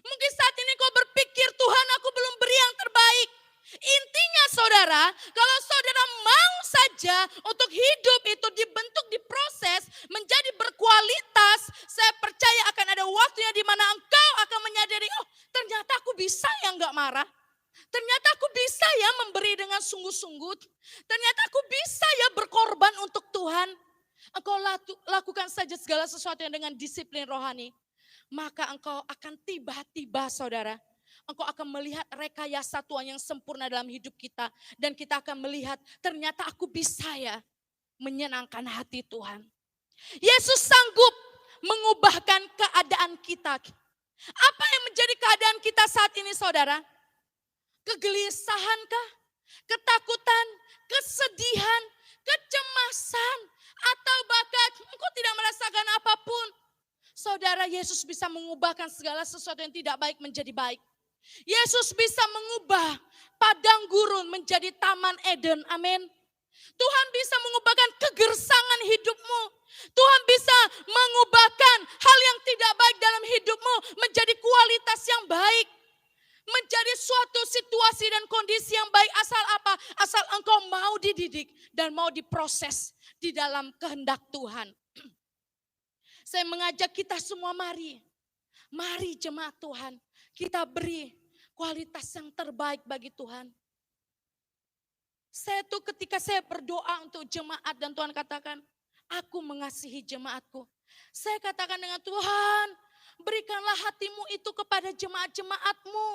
Mungkin saat ini kau berpikir, Tuhan aku belum beri yang terbaik. Intinya saudara, kalau saudara mau saja untuk hidup itu dibentuk, diproses, menjadi berkualitas, saya percaya akan ada waktunya di mana engkau akan menyadari, oh ternyata aku bisa ya enggak marah. Ternyata aku bisa ya memberi dengan sungguh-sungguh. Ternyata aku bisa ya berkorban untuk Tuhan. Engkau lakukan saja segala sesuatu yang dengan disiplin rohani. Maka engkau akan tiba-tiba saudara. Engkau akan melihat rekayasa Tuhan yang sempurna dalam hidup kita. Dan kita akan melihat ternyata aku bisa ya menyenangkan hati Tuhan. Yesus sanggup mengubahkan keadaan kita. Apa yang menjadi keadaan kita saat ini saudara? Kegelisahankah? Ketakutan? Kesedihan? Kecemasan? Atau bahkan engkau tidak merasakan apapun. Saudara, Yesus bisa mengubahkan segala sesuatu yang tidak baik menjadi baik. Yesus bisa mengubah padang gurun menjadi taman Eden. Amin. Tuhan bisa mengubahkan kegersangan hidupmu. Tuhan bisa mengubahkan hal yang tidak baik dalam hidupmu menjadi kualitas yang baik. Menjadi suatu situasi dan kondisi yang baik. Asal apa? Asal engkau mau dididik dan mau diproses di dalam kehendak Tuhan. Saya mengajak kita semua mari. Mari jemaat Tuhan. Kita beri kualitas yang terbaik bagi Tuhan. Saya tuh ketika saya berdoa untuk jemaat dan Tuhan katakan, aku mengasihi jemaatku. Saya katakan dengan Tuhan, berikanlah hatimu itu kepada jemaat-jemaatmu.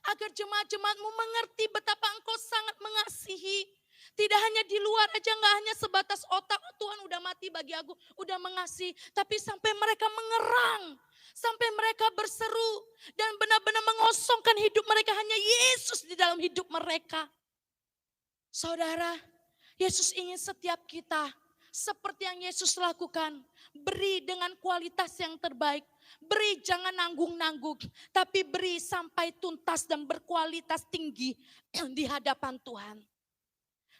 Agar jemaat-jemaatmu mengerti betapa engkau sangat mengasihi. Tidak hanya di luar aja, gak hanya sebatas otak, oh, Tuhan udah mati bagi aku, udah mengasihi. Tapi sampai mereka mengerang, sampai mereka berseru. Dan benar-benar mengosongkan hidup mereka, hanya Yesus di dalam hidup mereka. Saudara, Yesus ingin setiap kita seperti yang Yesus lakukan. Beri dengan kualitas yang terbaik. Beri jangan nanggung-nanggung. Tapi beri sampai tuntas dan berkualitas tinggi di hadapan Tuhan.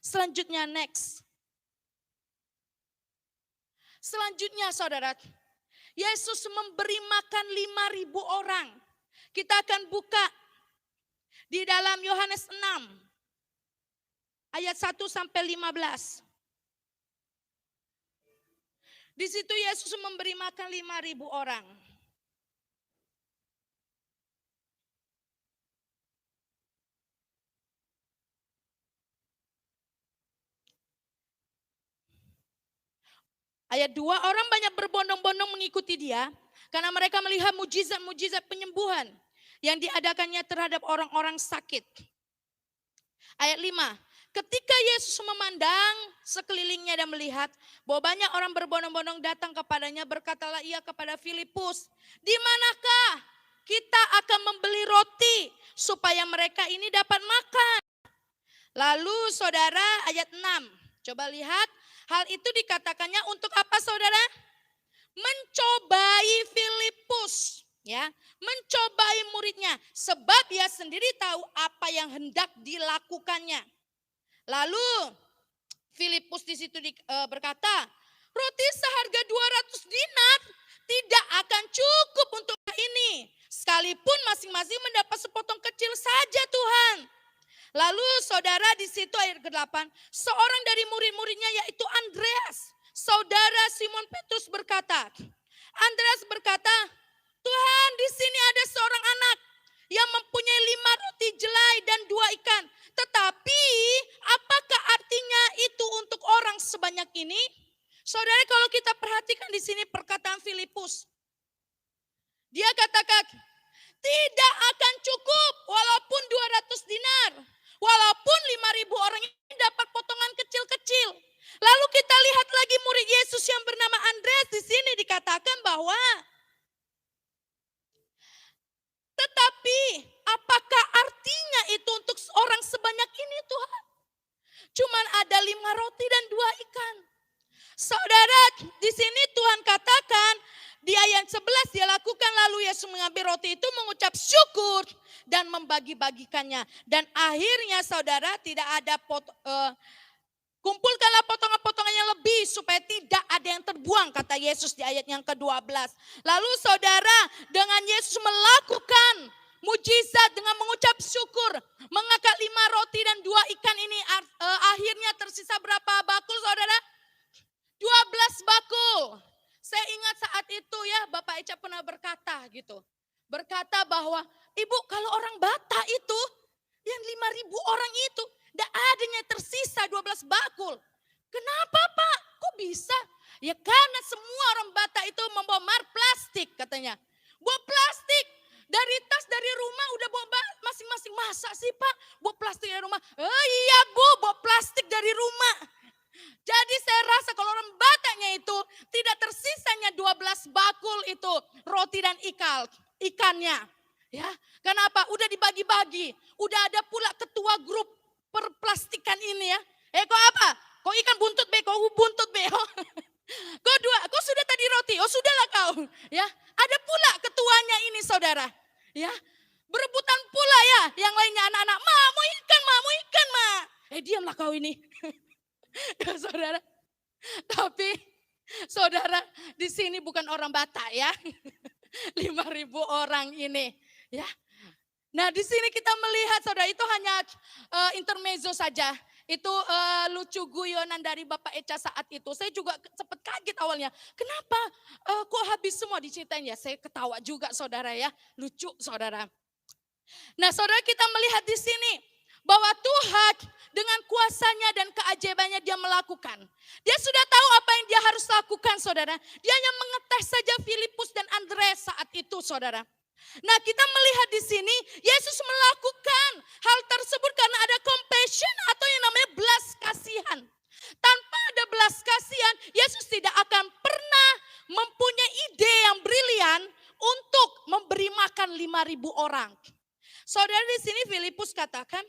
Selanjutnya next. Selanjutnya saudara. Yesus memberi makan 5.000 orang. Kita akan buka di dalam Yohanes 6. Ayat 1 sampai 15. Di situ Yesus memberi makan 5.000 orang. Ayat 2, orang banyak berbondong-bondong mengikuti dia karena mereka melihat mujizat-mujizat penyembuhan yang diadakannya terhadap orang-orang sakit. Ayat 5, ketika Yesus memandang sekelilingnya dan melihat bahwa banyak orang berbondong-bondong datang kepadanya, berkatalah ia kepada Filipus, di manakah kita akan membeli roti supaya mereka ini dapat makan? Lalu saudara ayat 6, coba lihat, hal itu dikatakannya untuk apa saudara? Mencobai Filipus, ya, mencobai muridnya, sebab dia sendiri tahu apa yang hendak dilakukannya. Lalu Filipus di situ berkata, roti seharga 200 dinar tidak akan cukup untuk ini, sekalipun masing-masing mendapat sepotong kecil saja Tuhan. Lalu saudara di situ ayat ke-8, seorang dari murid-muridnya yaitu Andreas, saudara Simon Petrus berkata, Andreas berkata, Tuhan, di sini ada seorang anak yang mempunyai 5 roti jelai dan 2 ikan. Tetapi apakah artinya itu untuk orang sebanyak ini? Saudara, kalau kita perhatikan di sini perkataan Filipus, dia katakan tidak akan cukup walaupun 200 dinar. Walaupun 5.000 orang ini dapat potongan kecil-kecil. Lalu kita lihat lagi murid Yesus yang bernama Andreas, di sini dikatakan bahwa tetapi apakah artinya itu untuk orang sebanyak ini Tuhan? Cuman ada 5 roti dan 2 ikan. Saudara, di sini Tuhan katakan di ayat 11 dia lakukan, lalu Yesus mengambil roti itu, mengucap syukur dan membagi-bagikannya. Dan akhirnya saudara tidak ada kumpulkanlah potongan-potongan yang lebih supaya tidak ada yang terbuang, kata Yesus di ayat yang ke-12. Lalu saudara, dengan Yesus melakukan mujizat dengan mengucap syukur, mengangkat 5 roti dan 2 ikan ini, akhirnya tersisa berapa bakul saudara? 12 bakul. Saya ingat saat itu ya, Bapak Eca pernah berkata gitu. Berkata bahwa, Ibu kalau orang Batak itu, yang 5.000 orang itu, tidak adanya tersisa 12 bakul. Kenapa Pak? Kok bisa? Ya karena semua orang Batak itu membawa plastik katanya. Bawa plastik. Dari tas, dari rumah udah bawa masing-masing. Masa sih Pak bawa plastik dari rumah? Oh iya Bu, bawa plastik dari rumah. Jadi saya rasa kalau orang Bataknya itu tidak tersisanya 12 bakul itu roti dan ikannya. Ya, kenapa? Udah dibagi-bagi. Udah ada pula ketua grup perplastikan ini ya. Kok apa? Kok ikan buntut be? Kok buntut be? Kok 2? Kok sudah tadi roti? Oh sudahlah kau. Ya, ada pula ketuanya ini saudara. Ya, berebutan pula ya. Yang lainnya anak-anak, ma mau ikan ma. Diamlah kau ini. Ya saudara. Tapi saudara di sini bukan orang Batak ya. 5.000 orang ini ya. Nah di sini kita melihat saudara itu hanya intermezzo saja. Itu lucu guyonan dari Bapak Eca saat itu. Saya juga sempat kaget awalnya. Kenapa kok habis semua diceritain ya. Saya ketawa juga saudara ya. Lucu saudara. Nah saudara kita melihat di sini bahwa Tuhan dengan kuasanya dan keajaibannya dia melakukan. Dia sudah tahu apa yang dia harus lakukan saudara. Dia hanya mengetes saja Filipus dan Andreas saat itu saudara. Nah kita melihat di sini Yesus melakukan hal tersebut karena ada compassion atau yang namanya belas kasihan. Tanpa ada belas kasihan Yesus tidak akan pernah mempunyai ide yang brilian untuk memberi makan 5.000 orang. Saudara di sini Filipus katakan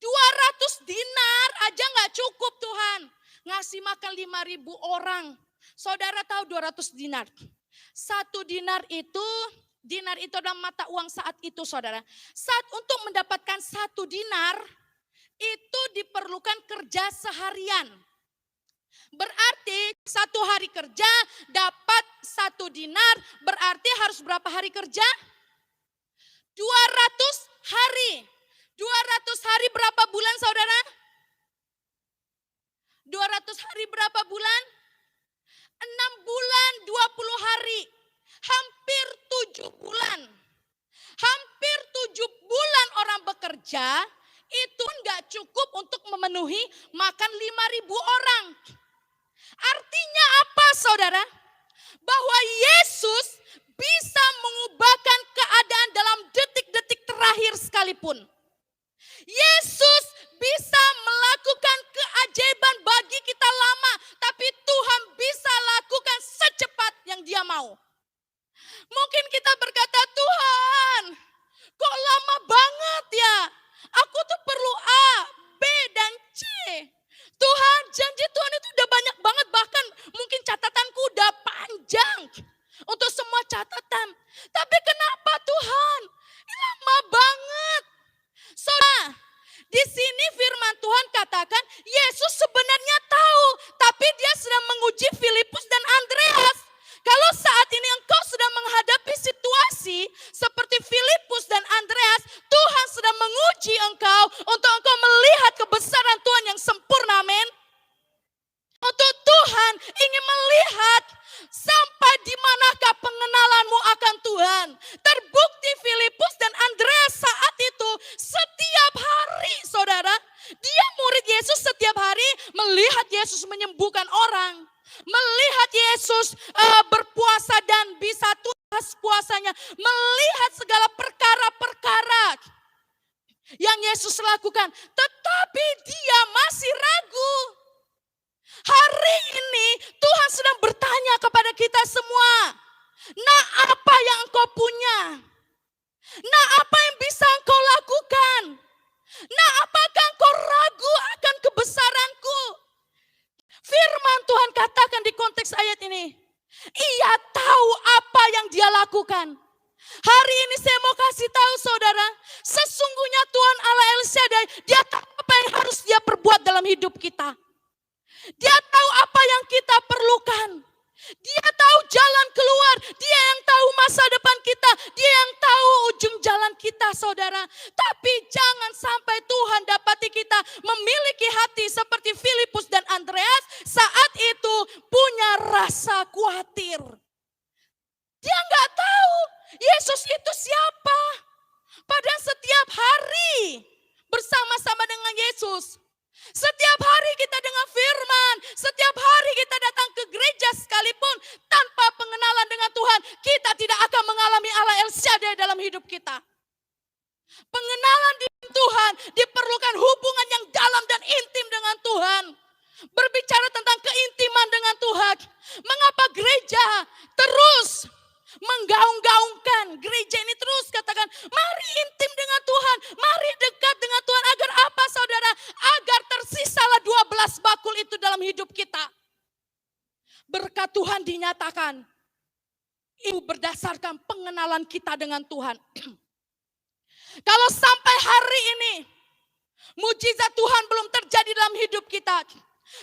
200 dinar aja gak cukup Tuhan. Ngasih makan 5.000 orang. Saudara tahu 200 dinar. 1 dinar itu adalah mata uang saat itu saudara. Saat untuk mendapatkan 1 dinar itu diperlukan kerja seharian. Berarti 1 hari kerja dapat 1 dinar berarti harus berapa hari kerja? 200 hari. 200 hari berapa bulan saudara? 200 hari berapa bulan? 6 bulan 20 hari. Hampir 7 bulan. Hampir 7 bulan orang bekerja itu enggak cukup untuk memenuhi makan 5.000 orang. Artinya apa saudara? Bahwa Yesus bisa mengubahkan keadaan dalam detik-detik terakhir sekalipun. Yesus bisa melakukan keajaiban bagi kita lama, tapi Tuhan bisa lakukan secepat yang Dia mau. Mungkin kita berkata, Tuhan, kok lama banget ya? Aku tuh perlu A, B, dan C. Tuhan, janji Tuhan itu udah banyak banget, bahkan mungkin catatanku udah panjang untuk semua catatan. Tapi kenapa Tuhan? Ini lama banget. Saudara, di sini firman Tuhan katakan Yesus sebenarnya tahu, tapi Dia sedang menguji Filipus dan Andreas. Kalau saat ini engkau sedang menghadapi situasi seperti Filipus dan Andreas, Tuhan sedang menguji engkau untuk engkau melihat kebesaran Tuhan yang sempurna, amin. Untuk Tuhan ingin melihat sampai di manakah pengenalanmu akan Tuhan. Terbukti Filipus dan Andreas saat itu setiap hari, saudara, dia murid Yesus setiap hari melihat Yesus menyembuhkan orang. Melihat Yesus berpuasa dan bisa tuntas puasanya. Melihat segala perkara-perkara yang Yesus lakukan. Tetapi dia masih ragu. Hari ini Tuhan sedang bertanya kepada kita semua. Nah, apa yang engkau punya? Nah, apa yang bisa engkau lakukan? Nah, apakah engkau ragu akan kebesaranku? Firman Tuhan katakan di konteks ayat ini. Ia tahu apa yang Dia lakukan. Hari ini saya mau kasih tahu saudara. Sesungguhnya Tuhan Allah El Shaddai, Dia tahu apa yang harus Dia perbuat dalam hidup kita. Dia tahu apa yang kita perlukan. Dia tahu jalan keluar. Dia yang tahu masa depan kita. Dia yang tahu ujung jalan kita, saudara. Tapi jangan sampai Tuhan dapati kita memiliki hati seperti Filipus dan Andreas saat itu punya rasa khawatir. Dia nggak tahu Yesus itu siapa. Padahal setiap hari bersama-sama dengan Yesus. Setiap hari kita dengar firman, setiap hari kita datang ke gereja sekalipun tanpa pengenalan dengan Tuhan, kita tidak akan mengalami Allah El Shaddai dalam hidup kita. Pengenalan dengan Tuhan diperlukan hubungan yang dalam dan intim dengan Tuhan. Berbicara tentang keintiman dengan Tuhan. Mengapa gereja terus menggaung-gaungkan, gereja ini terus katakan, mari intim dengan Tuhan, mari dekat dengan Tuhan. Agar apa saudara? Agar tersisalah 12 bakul itu dalam hidup kita. Berkat Tuhan dinyatakan, itu berdasarkan pengenalan kita dengan Tuhan. Kalau sampai hari ini, mujizat Tuhan belum terjadi dalam hidup kita.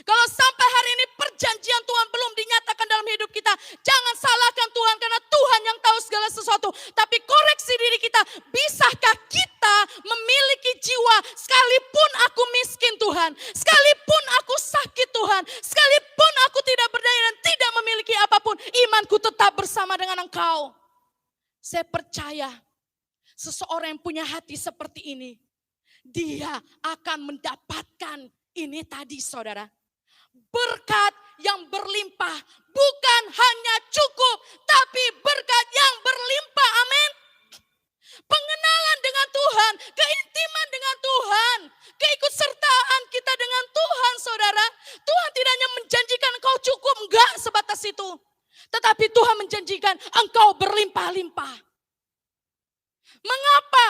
Kalau sampai hari ini perjanjian Tuhan belum dinyatakan dalam hidup kita, jangan salahkan Tuhan karena Tuhan yang tahu segala sesuatu. Tapi koreksi diri kita, bisakah kita memiliki jiwa sekalipun aku miskin Tuhan, sekalipun aku sakit Tuhan, sekalipun aku tidak berdaya dan tidak memiliki apapun, imanku tetap bersama dengan Engkau. Saya percaya seseorang yang punya hati seperti ini, dia akan mendapatkan ini tadi saudara. Berkat yang berlimpah, bukan hanya cukup, tapi berkat yang berlimpah, amin. Pengenalan dengan Tuhan, keintiman dengan Tuhan, keikutsertaan kita dengan Tuhan saudara. Tuhan tidak hanya menjanjikan engkau cukup, enggak sebatas itu. Tetapi Tuhan menjanjikan engkau berlimpah-limpah. Mengapa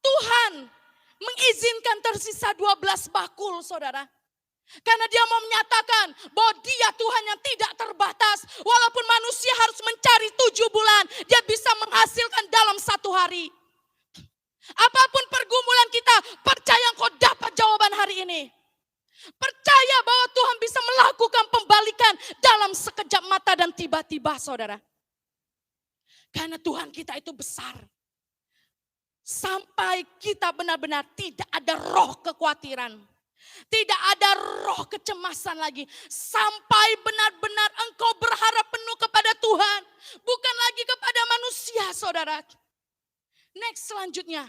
Tuhan mengizinkan tersisa 12 bakul saudara? Karena dia mau menyatakan bahwa dia Tuhan yang tidak terbatas. Walaupun manusia harus mencari 7 bulan, dia bisa menghasilkan dalam 1 hari. Apapun pergumulan kita, percaya engkau dapat jawaban hari ini. Percaya bahwa Tuhan bisa melakukan pembalikan dalam sekejap mata dan tiba-tiba saudara. Karena Tuhan kita itu besar. Sampai kita benar-benar tidak ada roh kekhawatiran. Tidak ada roh kecemasan lagi. Sampai benar-benar engkau berharap penuh kepada Tuhan. Bukan lagi kepada manusia saudara. Next selanjutnya.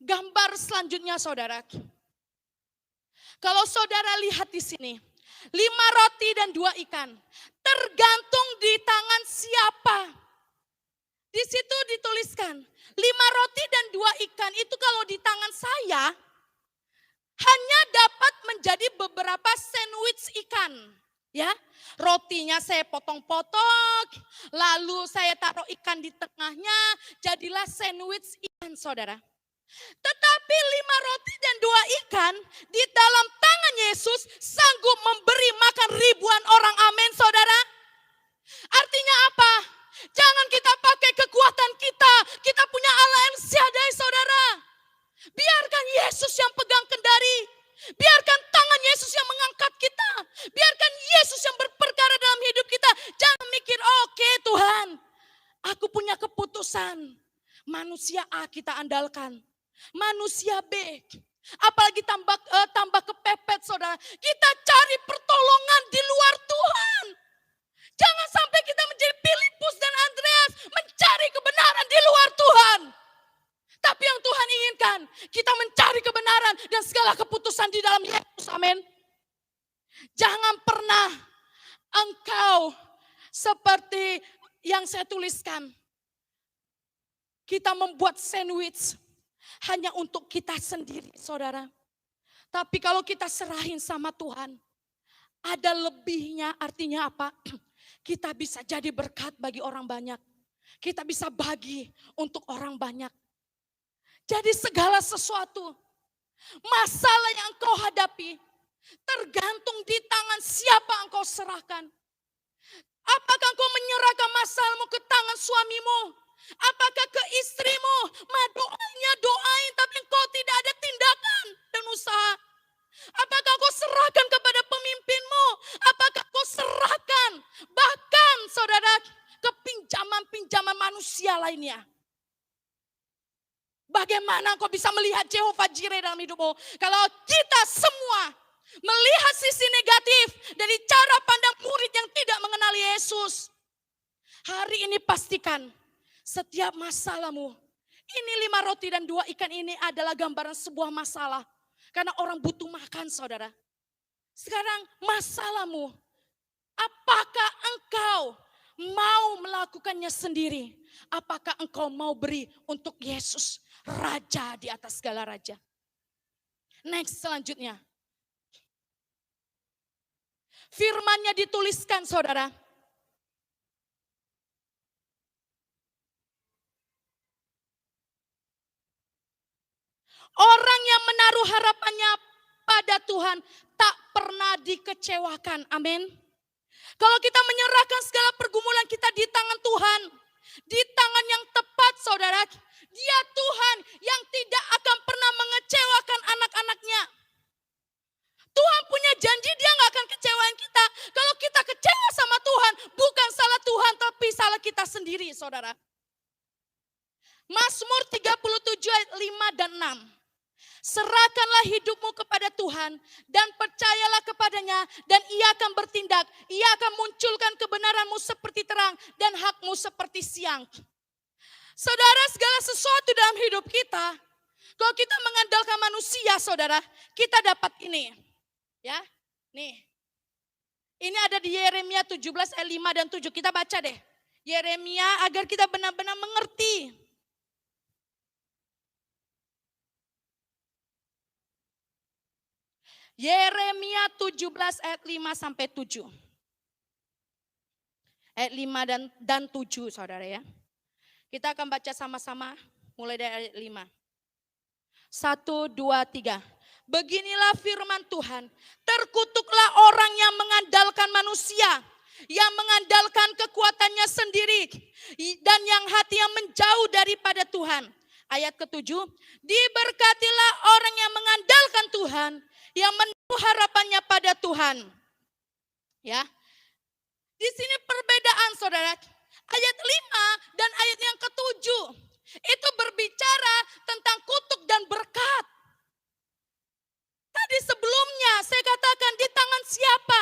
Gambar selanjutnya saudara. Kalau saudara lihat di sini. 5 roti dan 2 ikan. Tergantung di tangan siapa. Di situ dituliskan 5 roti dan 2 ikan itu kalau di tangan saya hanya dapat menjadi beberapa sandwich ikan. Ya, rotinya saya potong-potong, lalu saya taruh ikan di tengahnya, jadilah sandwich ikan, saudara. Tetapi 5 roti dan 2 ikan di dalam tangan Yesus sanggup memberi makan ribuan orang. Amin, saudara. Artinya apa? Jangan kita pakai kekuatan kita. Kita punya Allah yang syadai, saudara. Biarkan Yesus yang pegang kendali. Biarkan tangan Yesus yang mengangkat kita. Biarkan Yesus yang berperkara dalam hidup kita. Jangan mikir, oke Tuhan, aku punya keputusan. Manusia A kita andalkan. Manusia B. Apalagi tambah kepepet, saudara. Kita cari pertolongan di luar Tuhan. Jangan sampai kita menjadi Filipus dan Andreas mencari kebenaran di luar Tuhan. Tapi yang Tuhan inginkan, kita mencari kebenaran dan segala keputusan di dalam Yesus. Amin. Jangan pernah engkau seperti yang saya tuliskan. Kita membuat sandwich hanya untuk kita sendiri, saudara. Tapi kalau kita serahin sama Tuhan, ada lebihnya. Artinya apa? Kita bisa jadi berkat bagi orang banyak. Kita bisa bagi untuk orang banyak. Jadi segala sesuatu, masalah yang engkau hadapi, tergantung di tangan siapa engkau serahkan. Apakah engkau menyerahkan masalahmu ke tangan suamimu? Apakah ke istrimu? Doanya doain tapi engkau tidak ada tindakan dan usaha. Apakah engkau serahkan kepada pemimpinmu? Apakah engkau serahkan bahkan saudara ke pinjaman-pinjaman manusia lainnya? Bagaimana engkau bisa melihat Jehovah Jireh dalam hidupmu? Kalau kita semua melihat sisi negatif dari cara pandang murid yang tidak mengenali Yesus. Hari ini pastikan setiap masalahmu. Ini 5 roti dan 2 ikan ini adalah gambaran sebuah masalah. Karena orang butuh makan, saudara. Sekarang masalahmu. Apakah engkau mau melakukannya sendiri? Apakah engkau mau beri untuk Yesus? Raja di atas segala raja. Next, selanjutnya. Firman-Nya dituliskan, saudara. Orang yang menaruh harapannya pada Tuhan tak pernah dikecewakan. Amin. Kalau kita menyerahkan segala pergumulan kita di tangan Tuhan, di tangan yang tepat, saudara, Dia Tuhan yang tidak akan pernah mengecewakan anak-anaknya. Tuhan punya janji, Dia gak akan kecewain kita. Kalau kita kecewa sama Tuhan, bukan salah Tuhan tapi salah kita sendiri, saudara. Mazmur 37 ayat 5 dan 6. Serahkanlah hidupmu kepada Tuhan dan percayalah kepadanya dan Ia akan bertindak. Ia akan munculkan kebenaranmu seperti terang dan hakmu seperti siang. Saudara, segala sesuatu dalam hidup kita, kalau kita mengandalkan manusia, saudara, kita dapat ini. Ya, nih. Ini ada di Yeremia 17 ayat 5 dan 7. Kita baca deh. Yeremia agar kita benar-benar mengerti. Yeremia 17 ayat 5 sampai 7. Ayat 5 dan 7, saudara ya. Kita akan baca sama-sama mulai dari ayat 5. 1, 2, 3. Beginilah firman Tuhan. Terkutuklah orang yang mengandalkan manusia, yang mengandalkan kekuatannya sendiri, dan yang hatinya menjauh daripada Tuhan. Ayat ke-7. Diberkatilah orang yang mengandalkan Tuhan, yang menaruh harapannya pada Tuhan. Ya. Di sini perbedaan, saudara. Ayat 5 dan ayat yang ke-7 itu berbicara tentang kutuk dan berkat. Tadi sebelumnya saya katakan di tangan siapa?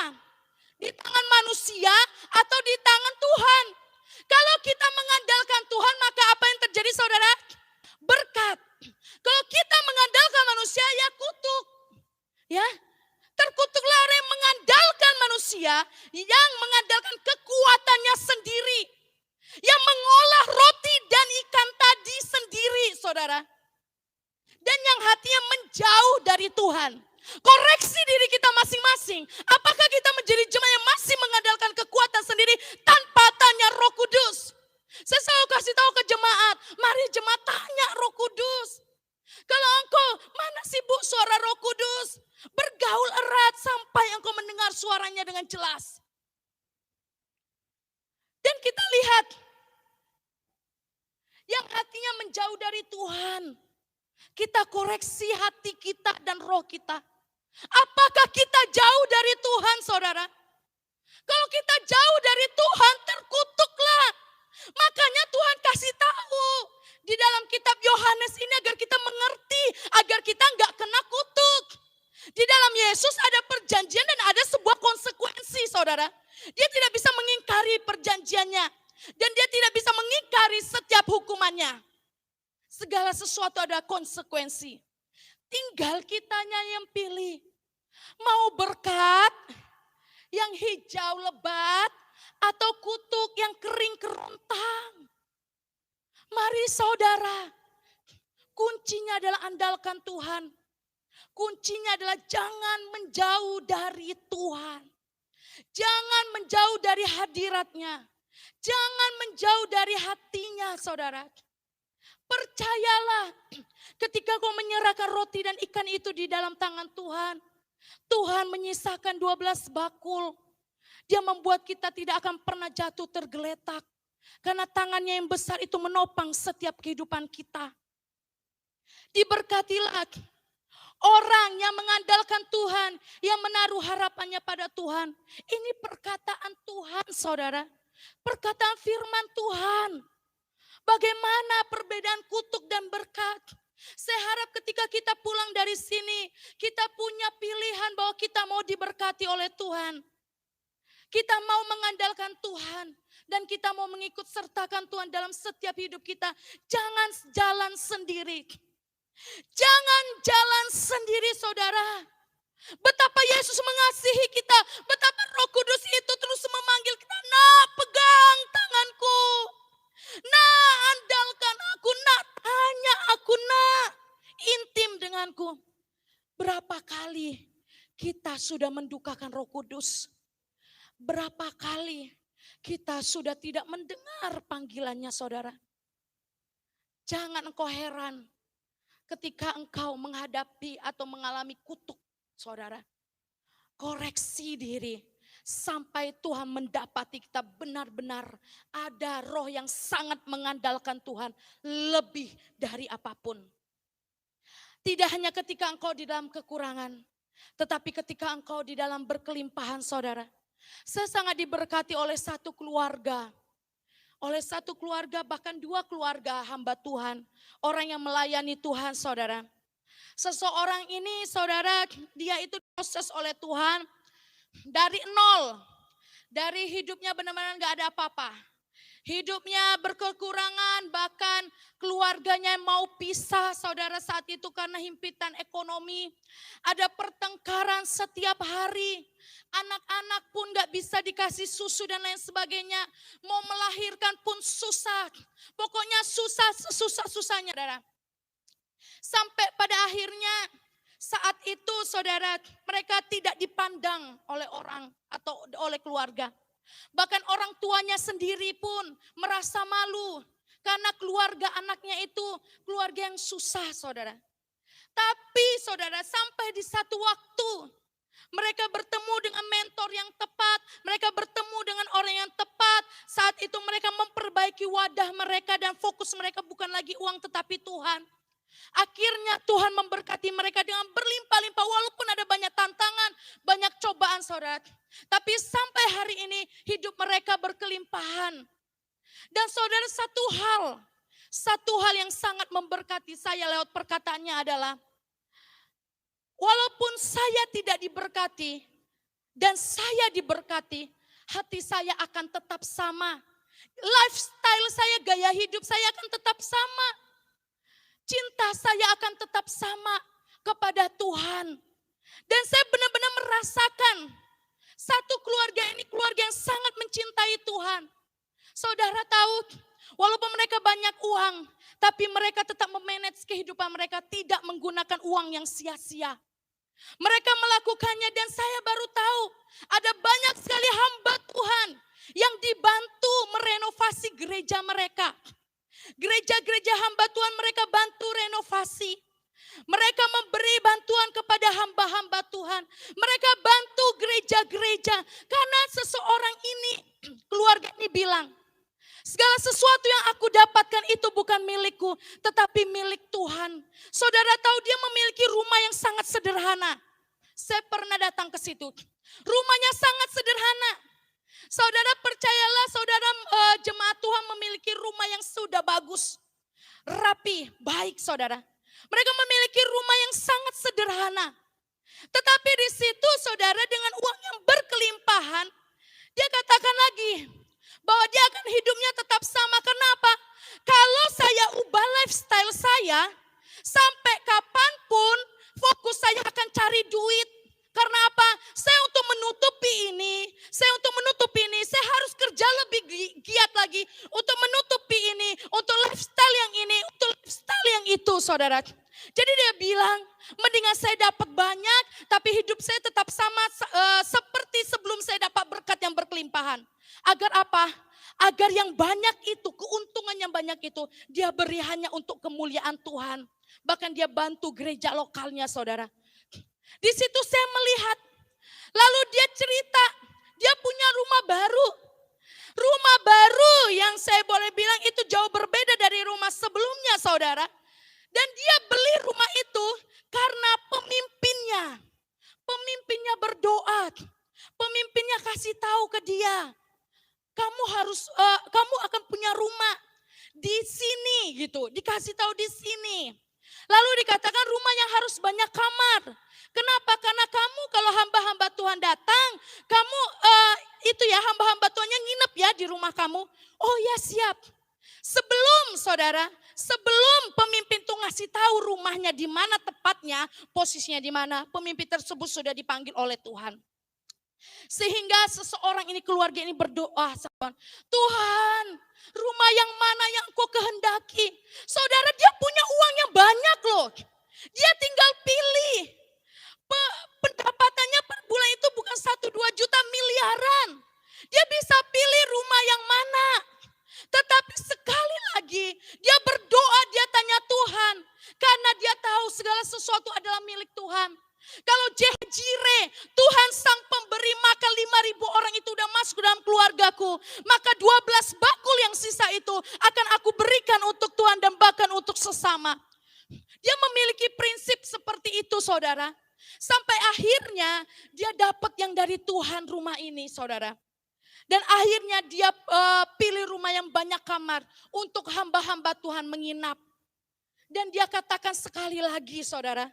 Di tangan manusia atau di tangan Tuhan? Kalau kita mengandalkan Tuhan, maka apa yang terjadi, saudara? Berkat. Kalau kita mengandalkan manusia, ya kutuk. Ya, terkutuklah orang yang mengandalkan saudara. Dan yang hatinya menjauh dari Tuhan. Koreksi diri kita masing-masing. Apakah kita menjadi jemaat yang masih mengandalkan kekuatan sendiri tanpa tanya Roh Kudus? Saya selalu kasih tahu ke jemaat, mari jemaat tanya Roh Kudus. Kalau engkau, mana sih Bu suara Roh Kudus? Bergaul erat sampai engkau mendengar suaranya dengan jelas. Dan kita lihat, yang hatinya menjauh dari Tuhan. Kita koreksi hati kita dan roh kita. Apakah kita jauh dari Tuhan, saudara? Kalau kita jauh dari Tuhan, terkutuklah. Makanya Tuhan kasih tahu di dalam kitab Yohanes ini agar kita mengerti, agar kita nggak kena kutuk. Di dalam Yesus ada perjanjian dan ada sebuah konsekuensi, saudara. Dia tidak bisa mengingkari perjanjiannya. Dan dia tidak bisa mengingkari setiap hukumannya. Segala sesuatu ada konsekuensi. Tinggal kitanya yang pilih. Mau berkat yang hijau lebat atau kutuk yang kering kerontang. Mari saudara, kuncinya adalah andalkan Tuhan. Kuncinya adalah jangan menjauh dari Tuhan. Jangan menjauh dari hadiratnya. Jangan menjauh dari hatinya, saudara. Percayalah, ketika kau menyerahkan roti dan ikan itu di dalam tangan Tuhan, Tuhan menyisakan 12 bakul. Dia membuat kita tidak akan pernah jatuh tergeletak. Karena tangannya yang besar itu menopang setiap kehidupan kita. Diberkatilah orang yang mengandalkan Tuhan, yang menaruh harapannya pada Tuhan. Ini perkataan Tuhan, saudara. Perkataan firman Tuhan. Bagaimana perbedaan kutuk dan berkat. Saya harap ketika kita pulang dari sini, kita punya pilihan bahwa kita mau diberkati oleh Tuhan. Kita mau mengandalkan Tuhan. Dan kita mau mengikut sertakan Tuhan dalam setiap hidup kita. Jangan jalan sendiri. Jangan jalan sendiri, saudara. Betapa Yesus mengasihi kita. Betapa Roh Kudus itu terus memanggil kita. Nah, pegang tanganku. Nah, andalkan aku. Nah, tanya aku. Nah, intim denganku. Berapa kali kita sudah mendukakan Roh Kudus? Berapa kali kita sudah tidak mendengar panggilannya, saudara? Jangan engkau heran ketika engkau menghadapi atau mengalami kutuk, saudara. Koreksi diri sampai Tuhan mendapati kita benar-benar ada roh yang sangat mengandalkan Tuhan lebih dari apapun. Tidak hanya ketika engkau di dalam kekurangan, tetapi ketika engkau di dalam berkelimpahan, saudara. Saya sangat diberkati oleh satu keluarga. Oleh satu keluarga, bahkan 2 keluarga hamba Tuhan. Orang yang melayani Tuhan, saudara. Seseorang ini, saudara, dia itu diproses oleh Tuhan dari nol. Dari hidupnya benar-benar gak ada apa-apa. Hidupnya berkekurangan, bahkan keluarganya mau pisah, saudara, saat itu karena himpitan ekonomi. Ada pertengkaran setiap hari. Anak-anak pun gak bisa dikasih susu dan lain sebagainya. Mau melahirkan pun susah. Pokoknya susah, sesusah-susahnya, saudara. Sampai pada akhirnya saat itu, saudara, mereka tidak dipandang oleh orang atau oleh keluarga. Bahkan orang tuanya sendiri pun merasa malu. Karena keluarga anaknya itu keluarga yang susah, saudara. Tapi saudara, sampai di satu waktu mereka bertemu dengan mentor yang tepat. Mereka bertemu dengan orang yang tepat. Saat itu mereka memperbaiki wadah mereka dan fokus mereka bukan lagi uang tetapi Tuhan. Akhirnya Tuhan memberkati mereka dengan berlimpah-limpah walaupun ada banyak tantangan, banyak cobaan, saudara. Tapi sampai hari ini hidup mereka berkelimpahan. Dan saudara, satu hal yang sangat memberkati saya lewat perkataannya adalah, walaupun saya tidak diberkati dan saya diberkati, hati saya akan tetap sama. Lifestyle saya, gaya hidup saya akan tetap sama. Cinta saya akan tetap sama kepada Tuhan. Dan saya benar-benar merasakan satu keluarga ini keluarga yang sangat mencintai Tuhan. Saudara tahu, Walaupun mereka banyak uang, tapi mereka tetap memanage kehidupan mereka tidak menggunakan uang yang sia-sia. Mereka melakukannya dan saya baru tahu ada banyak sekali hamba Tuhan yang dibantu merenovasi gereja mereka. Gereja-gereja hamba Tuhan mereka bantu renovasi. Mereka memberi bantuan kepada hamba-hamba Tuhan. Mereka bantu gereja-gereja. Karena seseorang ini, keluarga ini bilang, segala sesuatu yang aku dapatkan itu bukan milikku, tetapi milik Tuhan. Saudara tahu dia memiliki rumah yang sangat sederhana. Saya pernah datang ke situ. Rumahnya sangat sederhana. Saudara percayalah, saudara jemaat Tuhan memiliki rumah yang sudah bagus. Rapi, baik saudara. Mereka memiliki rumah yang sangat sederhana. Tetapi di situ saudara dengan uang yang berkelimpahan, dia katakan lagi bahwa dia akan hidupnya tetap sama. Kenapa? Kalau saya ubah lifestyle saya, sampai kapanpun fokus saya akan cari duit. Karena apa? Saya untuk menutupi ini, saya harus kerja lebih giat lagi untuk menutupi ini, untuk lifestyle yang ini, untuk lifestyle yang itu, saudara. Jadi dia bilang, mendingan saya dapat banyak, tapi hidup saya tetap sama seperti sebelum saya dapat berkat yang berkelimpahan. Agar apa? Agar yang banyak itu, keuntungan yang banyak itu, dia beri hanya untuk kemuliaan Tuhan. Bahkan dia bantu gereja lokalnya, saudara. Di situ saya melihat, lalu dia cerita, dia punya rumah baru. Rumah baru yang saya boleh bilang itu jauh berbeda dari rumah sebelumnya, saudara. Dan dia beli rumah itu karena pemimpinnya. Pemimpinnya berdoa. Pemimpinnya kasih tahu ke dia, kamu akan punya rumah di sini gitu. Dikasih tahu di sini. Lalu dikatakan rumah yang harus banyak kamar. Kenapa? Karena kamu kalau hamba-hamba Tuhan datang, kamu hamba-hamba Tuhannya nginep ya di rumah kamu. Oh ya siap. Sebelum pemimpin tuh ngasih tahu rumahnya di mana tepatnya, posisinya di mana, pemimpin tersebut sudah dipanggil oleh Tuhan. Sehingga seseorang ini, keluarga ini berdoa, Tuhan, rumah yang mana yang kau kehendaki. Saudara, dia punya uang yang banyak loh. Dia tinggal pilih. Pendapatannya per bulan itu bukan 1-2 juta, miliaran. Dia bisa pilih rumah yang mana. Tetapi sekali lagi dia berdoa, dia tanya Tuhan. Karena dia tahu segala sesuatu adalah milik Tuhan. Kalau Jire, Tuhan sang pemberi, maka 5.000 orang itu udah masuk dalam keluargaku. Maka 12 bakul yang sisa itu akan aku berikan untuk Tuhan dan bahkan untuk sesama. Dia memiliki prinsip seperti itu, saudara. Sampai akhirnya dia dapat yang dari Tuhan rumah ini, saudara. Dan akhirnya dia pilih rumah yang banyak kamar untuk hamba-hamba Tuhan menginap. Dan dia katakan sekali lagi, saudara.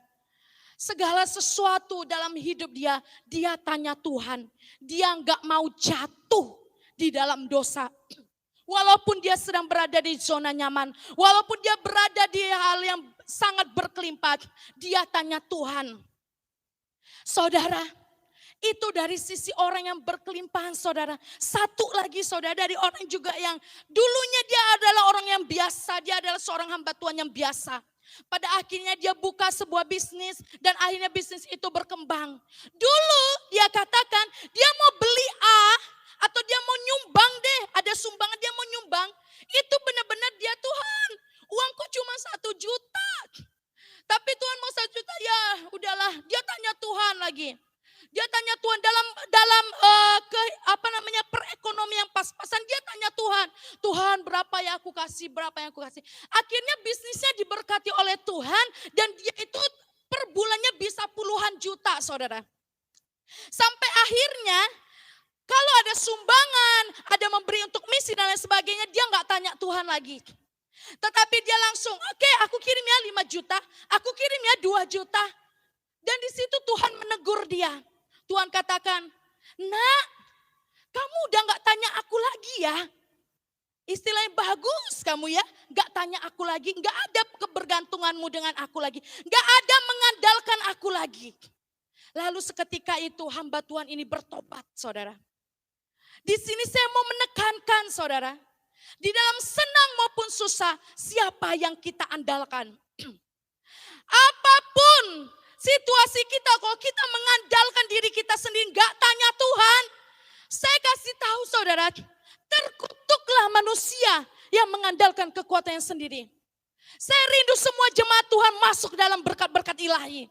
Segala sesuatu dalam hidup dia tanya Tuhan. Dia enggak mau jatuh di dalam dosa. Walaupun dia sedang berada di zona nyaman. Walaupun dia berada di hal yang sangat berkelimpah. Dia tanya Tuhan. Saudara, itu dari sisi orang yang berkelimpahan, saudara. Satu lagi, saudara, dari orang juga yang dulunya dia adalah orang yang biasa. Dia adalah seorang hamba Tuhan yang biasa. Pada akhirnya dia buka sebuah bisnis dan akhirnya bisnis itu berkembang. Dulu dia katakan dia mau beli A atau dia mau nyumbang deh. Ada sumbangan dia mau nyumbang. Itu benar-benar dia, Tuhan, uangku cuma 1 juta. Tapi Tuhan mau 1 juta, ya udahlah. Dia tanya Tuhan lagi. Dia tanya Tuhan dalam perekonomian pas-pasan, dia tanya Tuhan, Tuhan berapa yang aku kasih, berapa yang aku kasih. Akhirnya bisnisnya diberkati oleh Tuhan dan dia itu per bulannya bisa puluhan juta, saudara. Sampai akhirnya kalau ada sumbangan, ada memberi untuk misi dan lain sebagainya, dia nggak tanya Tuhan lagi. Tetapi dia langsung, oke, aku kirim ya 5 juta, aku kirim ya 2 juta. Dan di situ Tuhan menegur dia. Tuhan katakan, nak, kamu udah gak tanya aku lagi ya. Istilahnya bagus kamu ya, gak tanya aku lagi, gak ada kebergantunganmu dengan aku lagi. Gak ada mengandalkan aku lagi. Lalu seketika itu hamba Tuhan ini bertobat, saudara. Di sini saya mau menekankan, saudara. Di dalam senang maupun susah, siapa yang kita andalkan? Apapun situasi kita, kalau kita mengandalkan diri kita sendiri, gak tanya Tuhan. Saya kasih tahu saudara, terkutuklah manusia yang mengandalkan kekuatannya sendiri. Saya rindu semua jemaat Tuhan masuk dalam berkat-berkat ilahi.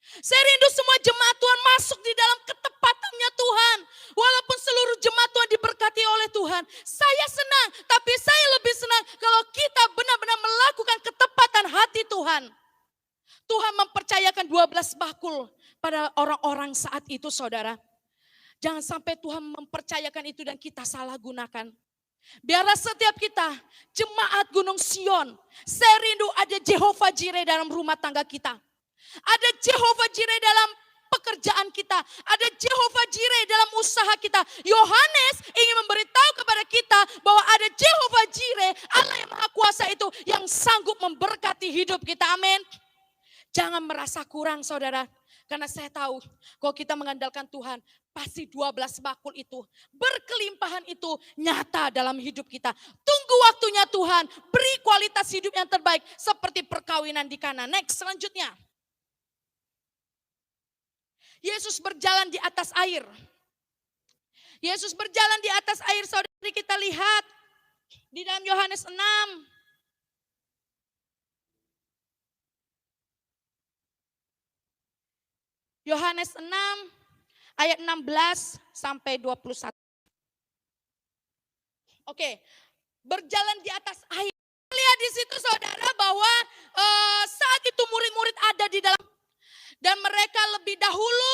Saya rindu semua jemaat Tuhan masuk di dalam ketepatannya Tuhan. Walaupun seluruh jemaat Tuhan diberkati oleh Tuhan. Saya senang, tapi saya lebih senang kalau kita benar-benar melakukan ketepatan hati Tuhan. Tuhan mempercayakan 12 bakul pada orang-orang saat itu saudara. Jangan sampai Tuhan mempercayakan itu dan kita salah gunakan. Biarlah setiap kita, jemaat Gunung Sion, saya rindu ada Jehovah Jireh dalam rumah tangga kita. Ada Jehovah Jireh dalam pekerjaan kita. Ada Jehovah Jireh dalam usaha kita. Yohanes ingin memberitahu kepada kita bahwa ada Jehovah Jireh, Allah yang Maha Kuasa itu yang sanggup memberkati hidup kita. Amin. Jangan merasa kurang saudara. Karena saya tahu kalau kita mengandalkan Tuhan, pasti 12 bakul itu, berkelimpahan itu nyata dalam hidup kita. Tunggu waktunya Tuhan, beri kualitas hidup yang terbaik seperti perkawinan di Kana. Next, selanjutnya. Yesus berjalan di atas air. Yesus berjalan di atas air, saudari kita lihat di dalam Yohanes 6. Yohanes 6 ayat 16 sampai 21. Oke, berjalan di atas air. Lihat di situ saudara bahwa saat itu murid-murid ada di dalam dan mereka lebih dahulu